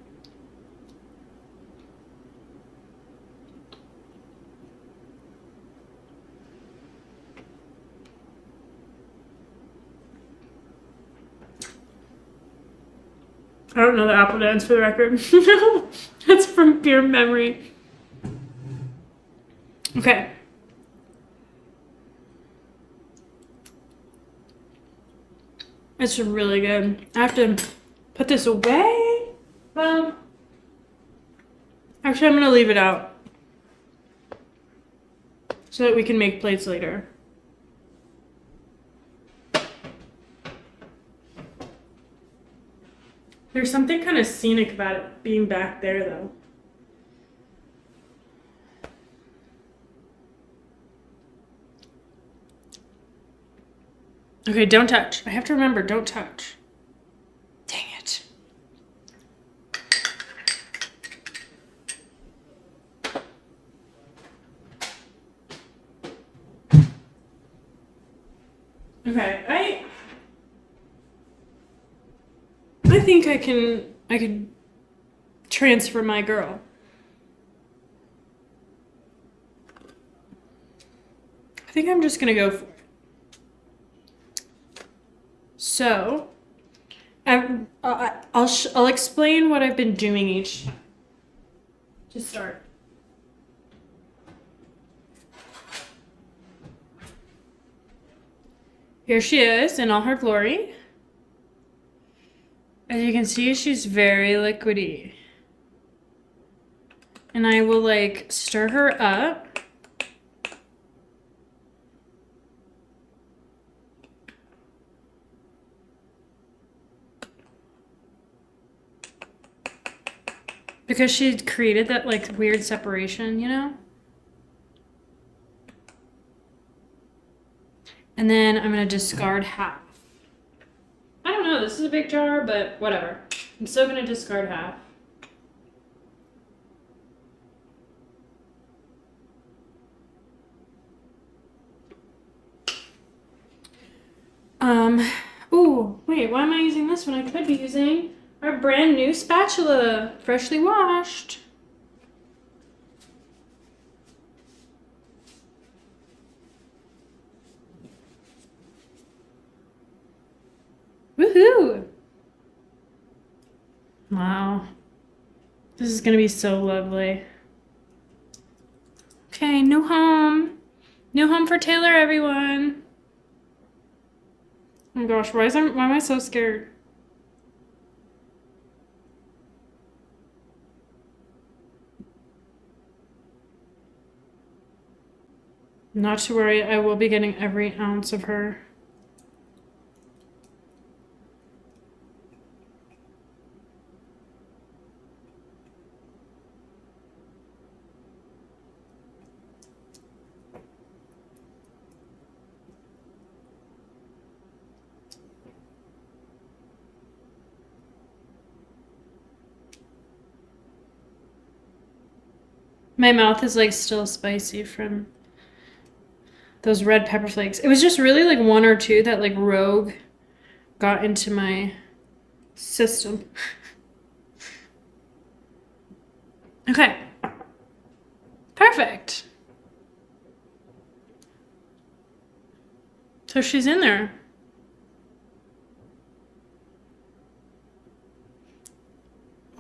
I don't know the apple dance for the record. That's from pure memory. Okay. It's really good. I have to put this away. Well, actually, I'm going to leave it out so that we can make plates later. There's something kind of scenic about it being back there, though. Okay, don't touch. I have to remember, don't touch. Dang it. Okay, I think I can transfer my girl. I think I'm just gonna go for it. So, I'll explain what I've been doing each to start. Here she is in all her glory. As you can see, she's very liquidy. And I will like stir her up. Because she created that like weird separation, you know? And then I'm gonna discard half. I don't know, this is a big jar, but whatever. I'm still gonna discard half. Ooh, wait, why am I using this when I could be using our brand new spatula, freshly washed? Woohoo! Wow. This is gonna be so lovely. Okay, new home. New home for Taylor, everyone. Oh my gosh, why am I so scared? Not to worry, I will be getting every ounce of her. My mouth is like still spicy from those red pepper flakes. It was just really like one or two that like rogue got into my system. Okay. Perfect. So she's in there.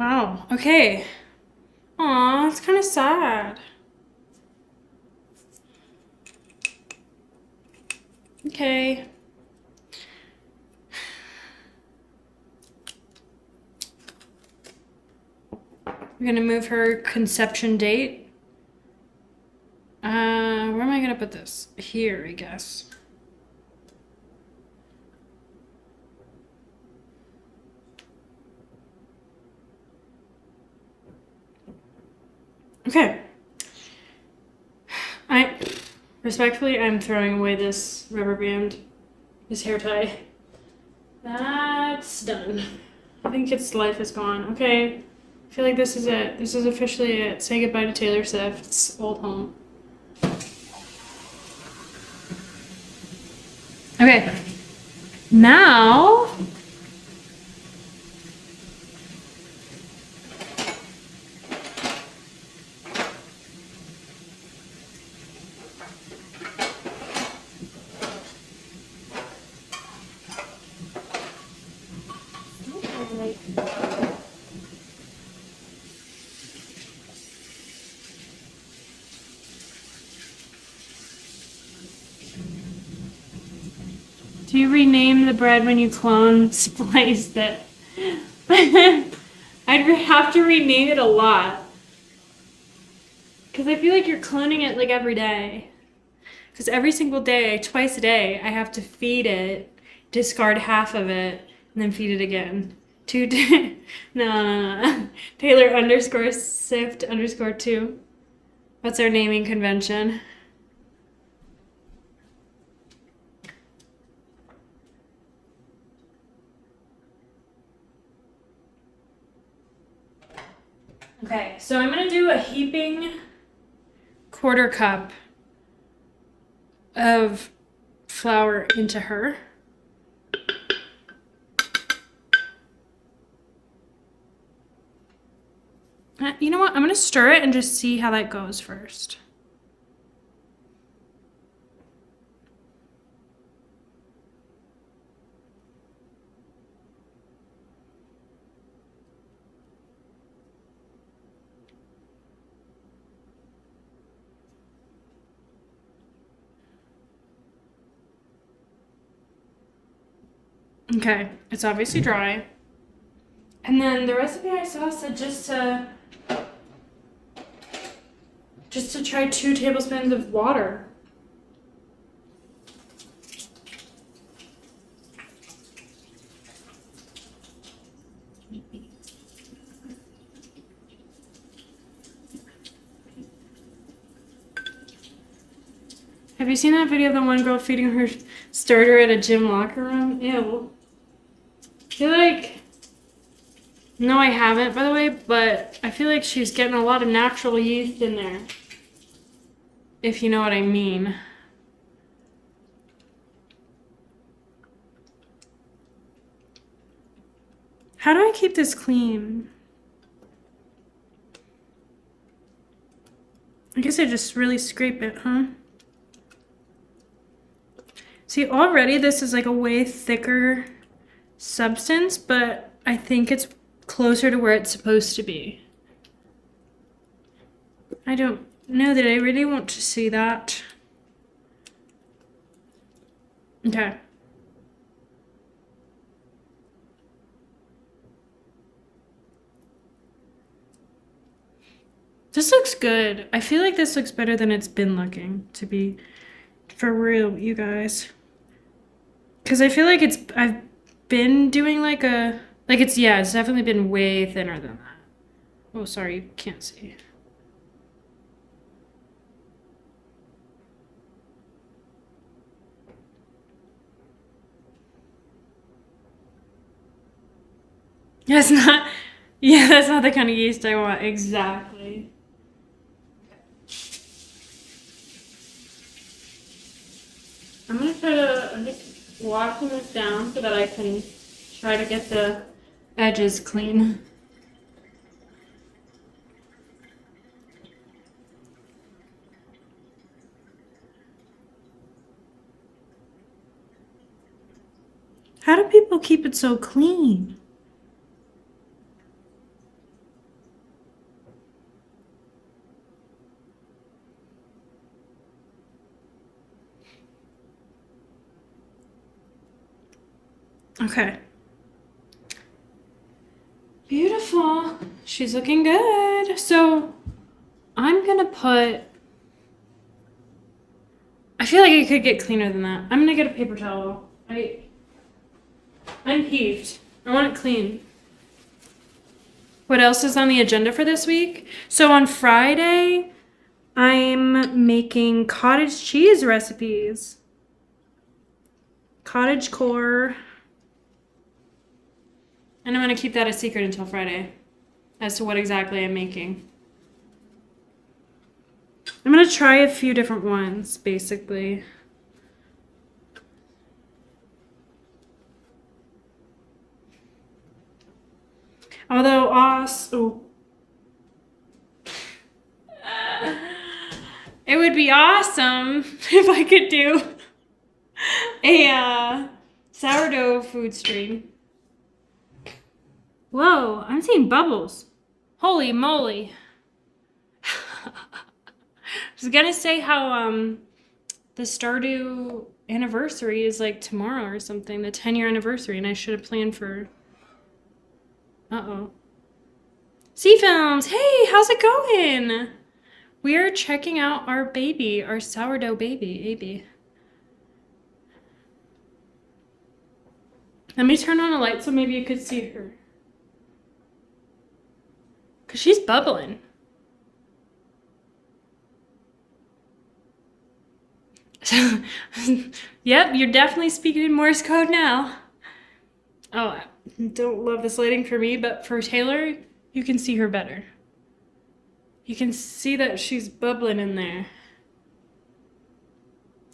Wow, okay. Aw, it's kind of sad. Okay. We're gonna move her conception date. Where am I gonna put this? Here, I guess. Okay. Respectfully, I'm throwing away this rubber band, this hair tie. That's done. I think its life is gone. Okay. I feel like this is it. This is officially it. Say goodbye to Taylor Swift's old home. Okay. Now... Do you rename the bread when you clone spliced it? I'd have to rename it a lot. Because I feel like you're cloning it like every day. Because every single day, twice a day, I have to feed it, discard half of it, and then feed it again. No. Taylor _ Sift _ 2. That's our naming convention. Okay, so I'm gonna do a heaping 1/4 cup of flour into her. You know what? I'm gonna stir it and just see how that goes first. Okay, it's obviously dry. And then the recipe I saw said just to try 2 tablespoons of water. Have you seen that video of the one girl feeding her starter at a gym locker room? Ew. I feel like... No, I haven't, by the way, but I feel like she's getting a lot of natural yeast in there. If you know what I mean. How do I keep this clean? I guess I just really scrape it, huh? See, already this is like a way thicker substance, but I think it's closer to where it's supposed to be. I don't know that I really want to see that. Okay. This looks good. I feel like this looks better than it's been looking, to be for real, you guys. Because I feel like I've been doing like it's definitely been way thinner than that. Oh, sorry, you can't see. That's not, yeah, that's not the kind of yeast I want, exactly. I'm just washing this down so that I can try to get the edges clean. How do people keep it so clean? Okay. Beautiful. She's looking good. So I'm gonna put, I feel like it could get cleaner than that. I'm gonna get a paper towel. I'm peeved. I want it clean. What else is on the agenda for this week? So on Friday, I'm making cottage cheese recipes. Cottage core. And I'm gonna keep that a secret until Friday as to what exactly I'm making. I'm gonna try a few different ones, basically. Although, it would be awesome if I could do a sourdough food stream. Whoa, I'm seeing bubbles. Holy moly. I was gonna say how the Sourdough anniversary is like tomorrow or something, the 10-year anniversary, and I should have planned for... Uh-oh. Sea Films, hey, how's it going? We are checking out our baby, our sourdough baby. Let me turn on a light so maybe you could see her. Because she's bubbling. Yep, you're definitely speaking in Morse code now. Oh, I don't love this lighting for me, but for Taylor, you can see her better. You can see that she's bubbling in there.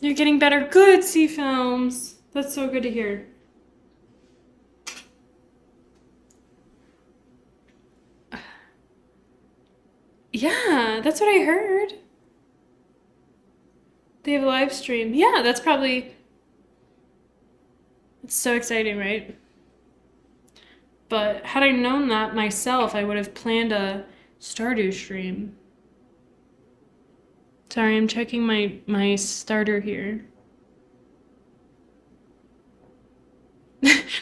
You're getting better. Good, Sea Films. That's so good to hear. Yeah, that's what I heard. They have a live stream. Yeah, that's probably... It's so exciting, right? But had I known that myself, I would have planned a Sourdough stream. Sorry, I'm checking my starter here.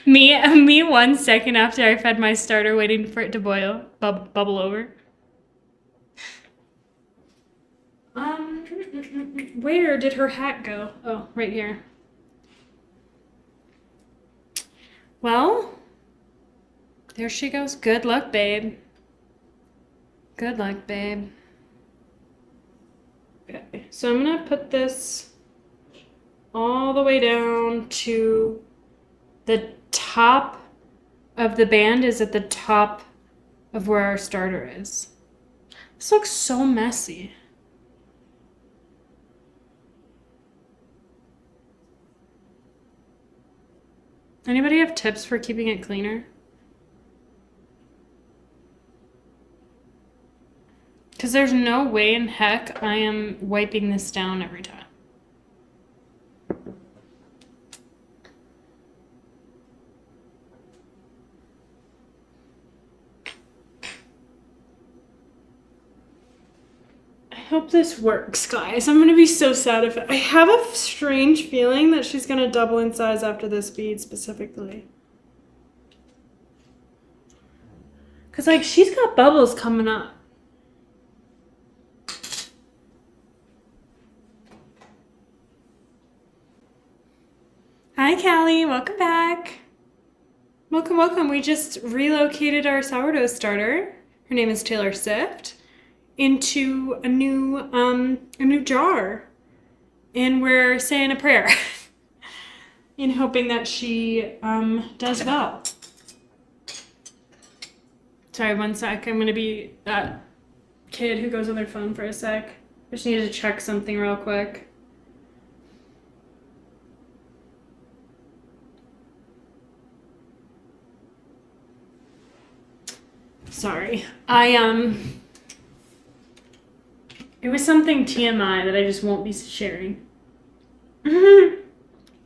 me 1 second after I fed my starter, waiting for it to boil, bubble over. Where did her hat go? Oh, right here. Well, there she goes. Good luck, babe. Good luck, babe. Okay, so I'm gonna put this all the way down to the top of the band is at the top of where our starter is. This looks so messy. Anybody have tips for keeping it cleaner? Because there's no way in heck I am wiping this down every time. I hope this works, guys. I'm gonna be so sad if I have a strange feeling that she's gonna double in size after this bead specifically. Cause like she's got bubbles coming up. Hi, Callie. Welcome back. Welcome, welcome. We just relocated our sourdough starter. Her name is Taylor Sift. Into a new jar, and we're saying a prayer in hoping that she does well. Sorry, 1 sec. I'm gonna be that kid who goes on their phone for a sec. I just needed to check something real quick. Sorry. It was something TMI that I just won't be sharing. The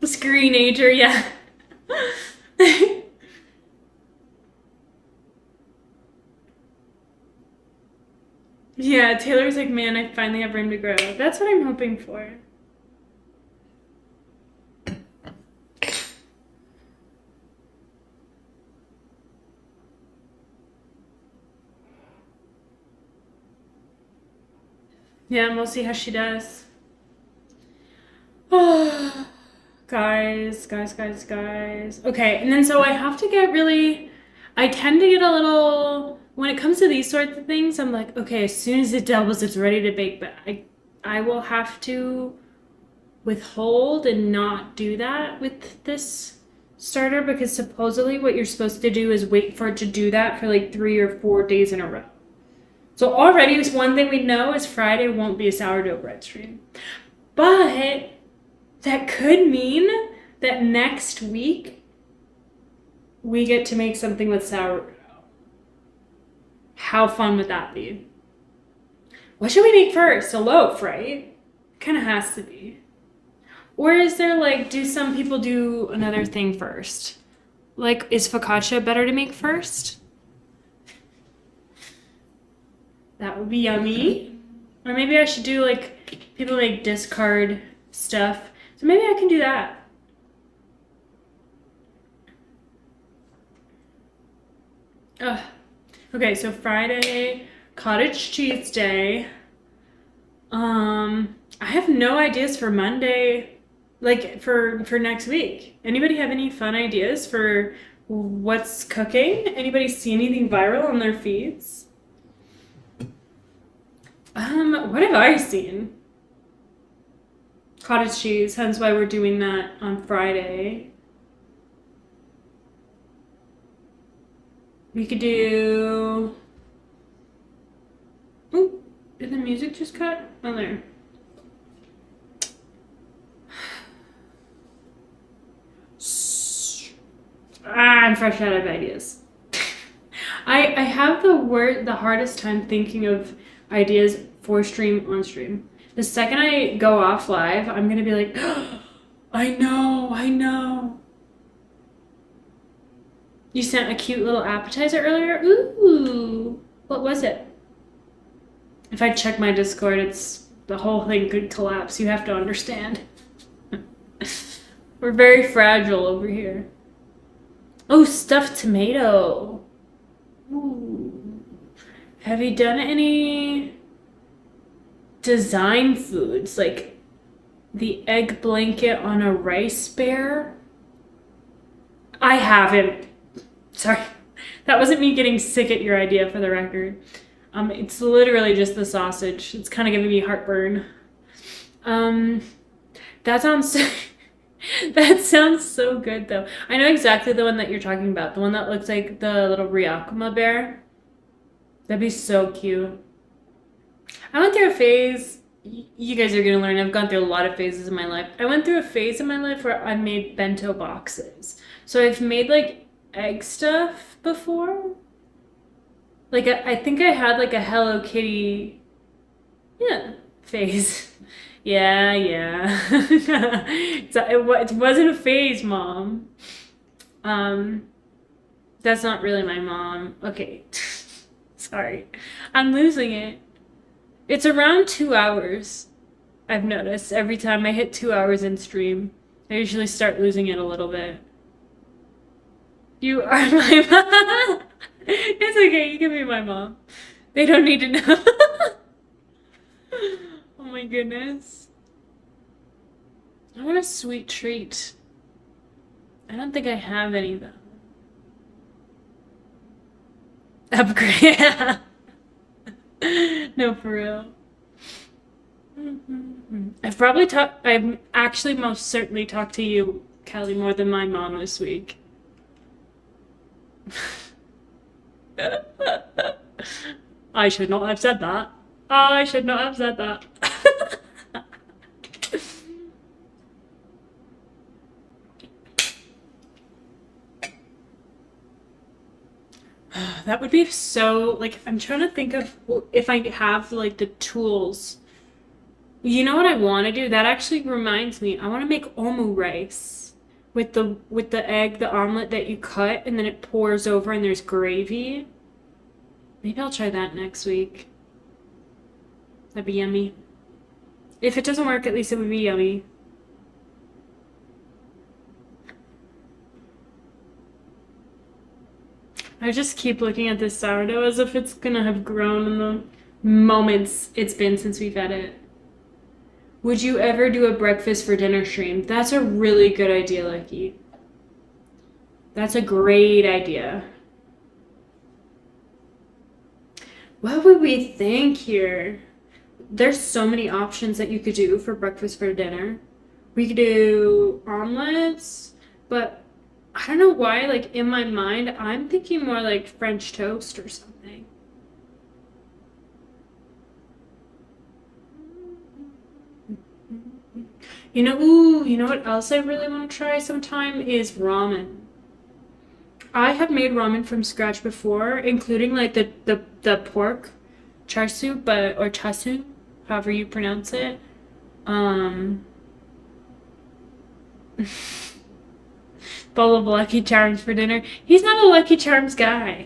screenager, yeah. Yeah, Taylor's like, man, I finally have room to grow. That's what I'm hoping for. Yeah, and we'll see how she does. Oh, guys. Okay, and then so I have to get really, I tend to get a little, when it comes to these sorts of things, I'm like, okay, as soon as it doubles, it's ready to bake, but I will have to withhold and not do that with this starter because supposedly what you're supposed to do is wait for it to do that for like 3 or 4 days in a row. So already one thing we know is Friday won't be a sourdough bread stream. But that could mean that next week we get to make something with sourdough. How fun would that be? What should we make first? A loaf, right? Kind of has to be. Or is there like, do some people do another thing first? Like, is focaccia better to make first? That would be yummy. Or maybe I should do like, people make discard stuff. So maybe I can do that. Ugh. Okay, so Friday, cottage cheese day. I have no ideas for Monday, like for next week. Anybody have any fun ideas for what's cooking? Anybody see anything viral on their feeds? What have I seen? Cottage cheese, hence why we're doing that on Friday. We could do. Ooh, did the music just cut? Oh, there. I'm fresh out of ideas. I have the hardest time thinking of ideas for stream on stream. The second I go off live, I'm gonna be like, oh, I know. You sent a cute little appetizer earlier? Ooh, what was it? If I check my Discord, the whole thing could collapse. You have to understand. We're very fragile over here. Oh, stuffed tomato. Ooh. Have you done any design foods like the egg blanket on a rice bear? I haven't. Sorry, that wasn't me getting sick at your idea for the record. It's literally just the sausage. It's kind of giving me heartburn. That sounds that sounds so good though. I know exactly the one that you're talking about. The one that looks like the little Ryakuma bear. That'd be so cute. I went through a phase. You guys are gonna learn. I've gone through a lot of phases in my life. I went through a phase in my life where I made bento boxes. So I've made like egg stuff before. Like I think I had like a Hello Kitty, yeah, phase. Yeah. It wasn't a phase, Mom. That's not really my mom. Okay. Sorry. I'm losing it. It's around 2 hours. I've noticed every time I hit 2 hours in stream, I usually start losing it a little bit. You are my mom. It's okay, you can be my mom. They don't need to know. Oh my goodness. I want a sweet treat. I don't think I have any though. Upgrade. No, for real. I've actually most certainly talked to you, Kelly, more than my mom this week. I should not have said that. I should not have said that. That would be so, like, I'm trying to think of if I have, like, the tools. You know what I want to do? That actually reminds me. I want to make omu rice with the egg, the omelet that you cut, and then it pours over and there's gravy. Maybe I'll try that next week. That'd be yummy. If it doesn't work, at least it would be yummy. I just keep looking at this sourdough as if it's gonna have grown in the moments it's been since we've had it. Would you ever do a breakfast for dinner stream? That's a really good idea, Lucky. That's a great idea. What would we think here? There's so many options that you could do for breakfast for dinner. We could do omelets, but I don't know why, like in my mind, I'm thinking more like French toast or something. You know what else I really want to try sometime is ramen. I have made ramen from scratch before, including like the pork char siu, but or chasu, however you pronounce it. Um, bowl of Lucky Charms for dinner. He's not a Lucky Charms guy.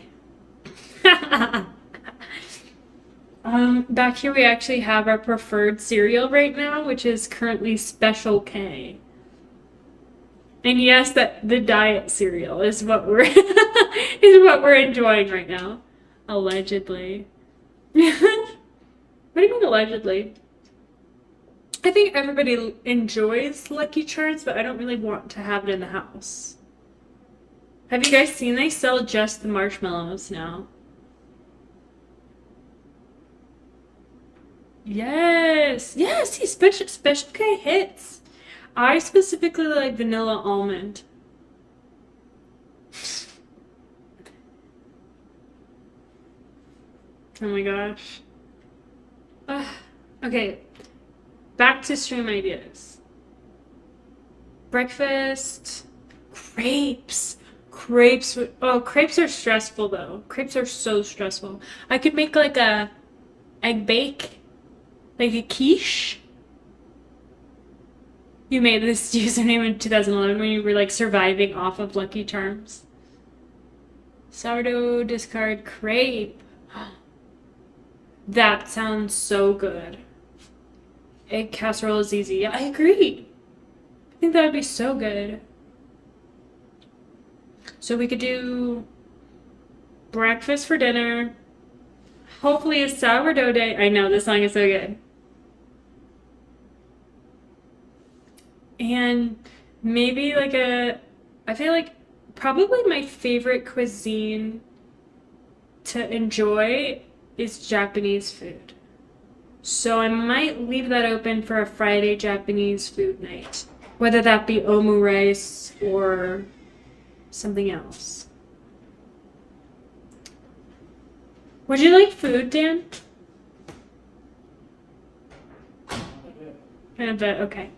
Back here we actually have our preferred cereal right now, which is currently Special K. And yes, that the diet cereal is what we're is what we're enjoying right now. Allegedly. What do you mean allegedly? I think everybody enjoys Lucky Charms, but I don't really want to have it in the house. Have you guys seen they sell just the marshmallows now? Yes, yes, see, special K hits. I specifically like vanilla almond. Oh my gosh. Okay, back to stream ideas. Breakfast, crepes. Crepes are stressful though. Crepes are so stressful. I could make like a egg bake, like a quiche. You made this username in 2011 when you were like surviving off of Lucky Charms. Sourdough discard crepe. That sounds so good. Egg casserole is easy. Yeah, I agree. I think that would be so good. So we could do breakfast for dinner. Hopefully a sourdough day. I know, this song is so good. And maybe like I feel like probably my favorite cuisine to enjoy is Japanese food. So I might leave that open for a Friday Japanese food night, whether that be omurice or something else. Would you like food, Dan? I bet, okay.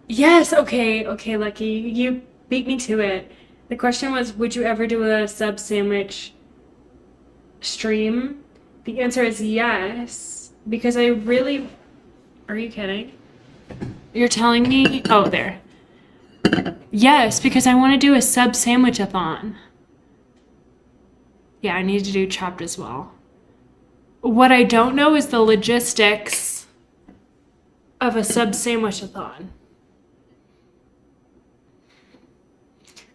Yes, okay, Lucky. You beat me to it. The question was, would you ever do a sub sandwich stream? The answer is yes, because I really... Are you kidding? You're telling me? Oh, there. Yes, because I want to do a sub sandwich-a-thon. Yeah, I need to do chopped as well. What I don't know is the logistics of a sub sandwich-a-thon.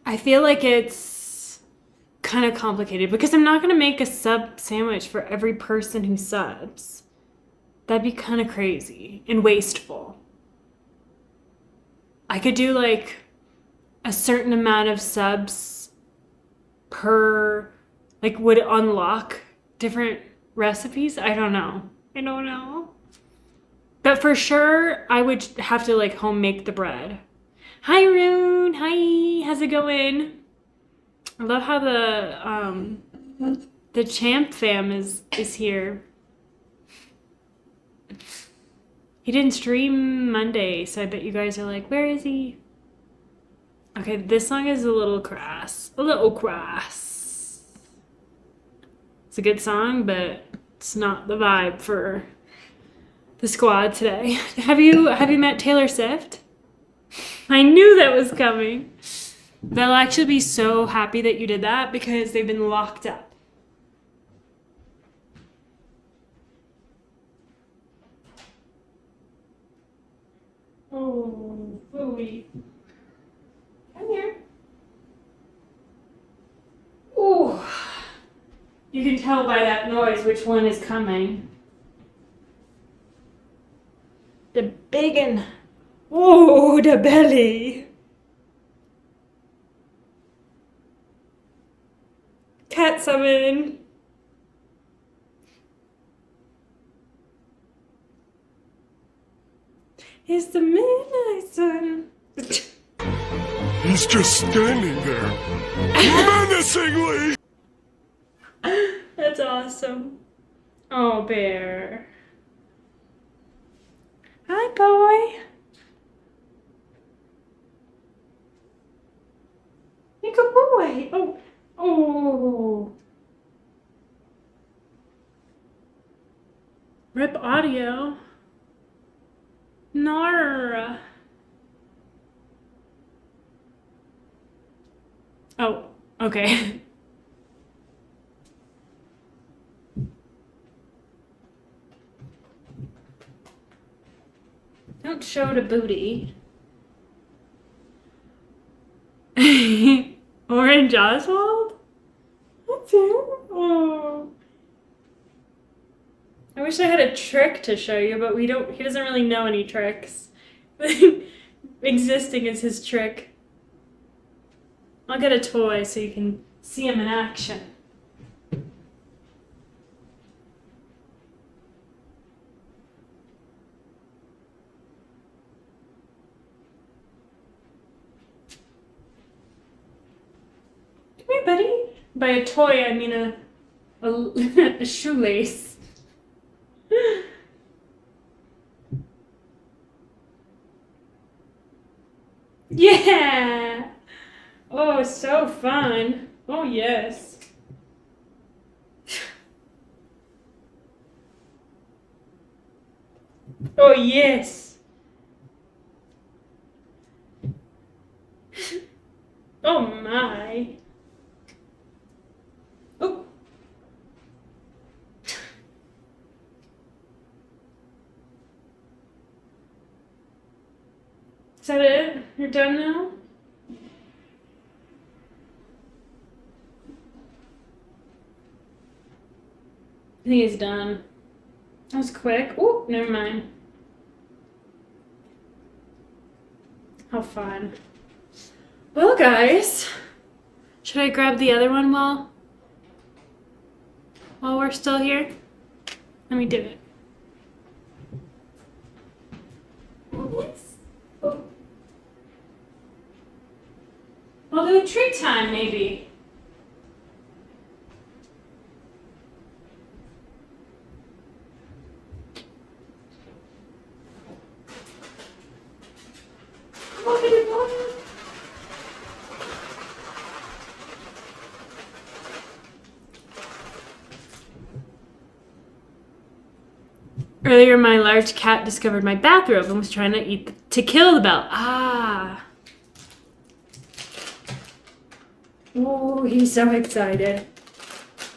I feel like it's kind of complicated because I'm not going to make a sub sandwich for every person who subs. That'd be kind of crazy and wasteful. I could do like a certain amount of subs per, like, would it unlock different recipes? I don't know. But for sure, I would have to like home make the bread. Hi, Rune. Hi. How's it going? I love how the champ fam is here. He didn't stream Monday, so I bet you guys are like, where is he? Okay, this song is a little crass. It's a good song, but it's not the vibe for the squad today. Have you met Taylor Swift? I knew that was coming. They'll actually be so happy that you did that because they've been locked up. Oh, Bowie. Come here. Ooh. You can tell by that noise which one is coming. The big one. Oh, the belly. Cat summon. It's the midnight sun. He's just standing there, menacingly! That's awesome. Oh, bear. Hi, boy. You're a good boy. Oh, oh. Rip audio. Nar. Oh, okay. Don't show the booty. Orange Oswald? That's him. Oh. I wish I had a trick to show you, but he doesn't really know any tricks. Existing is his trick. I'll get a toy so you can see him in action. Come here, buddy. By a toy, I mean a shoelace. Yeah! Oh, so fun. Oh, yes. Oh, yes. Oh, my. Oh. Is that it? You're done now? I think he's done. That was quick. Oh, never mind. How fun. Well, guys, should I grab the other one while we're still here? Let me do it. Yes. Oh. We'll do a treat time, maybe. Earlier, my large cat discovered my bathrobe and was trying to kill the belt. Ah. Oh, he's so excited.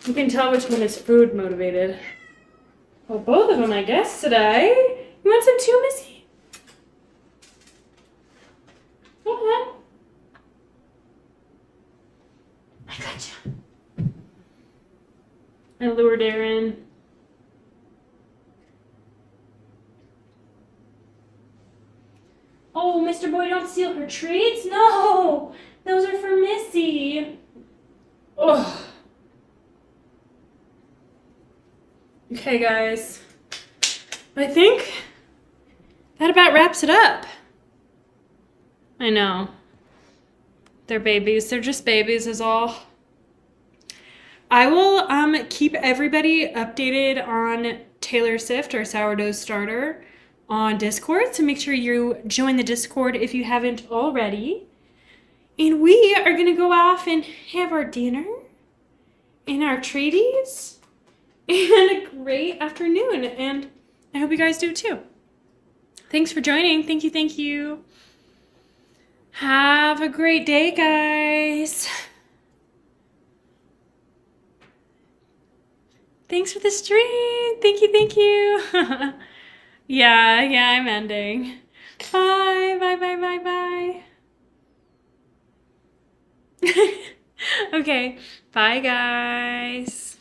You can tell which one is food motivated. Well, both of them, I guess, today. You want some too, Missy? Go ahead. I gotcha. I lured Aaron. Oh, Mr. Boy, don't steal her treats. No, those are for Missy. Oh. Okay, guys. I think that about wraps it up. I know. They're babies. They're just babies is all. I will keep everybody updated on Taylor Sift or Sourdough Starter on Discord, so make sure you join the Discord if you haven't already. And we are gonna go off and have our dinner and our treaties and a great afternoon, and I hope you guys do too. Thanks for joining. Thank you, thank you. Have a great day, guys. Thanks for the stream. Thank you, thank you. Yeah, I'm ending. Bye, bye, bye, bye, bye. Okay, bye, guys.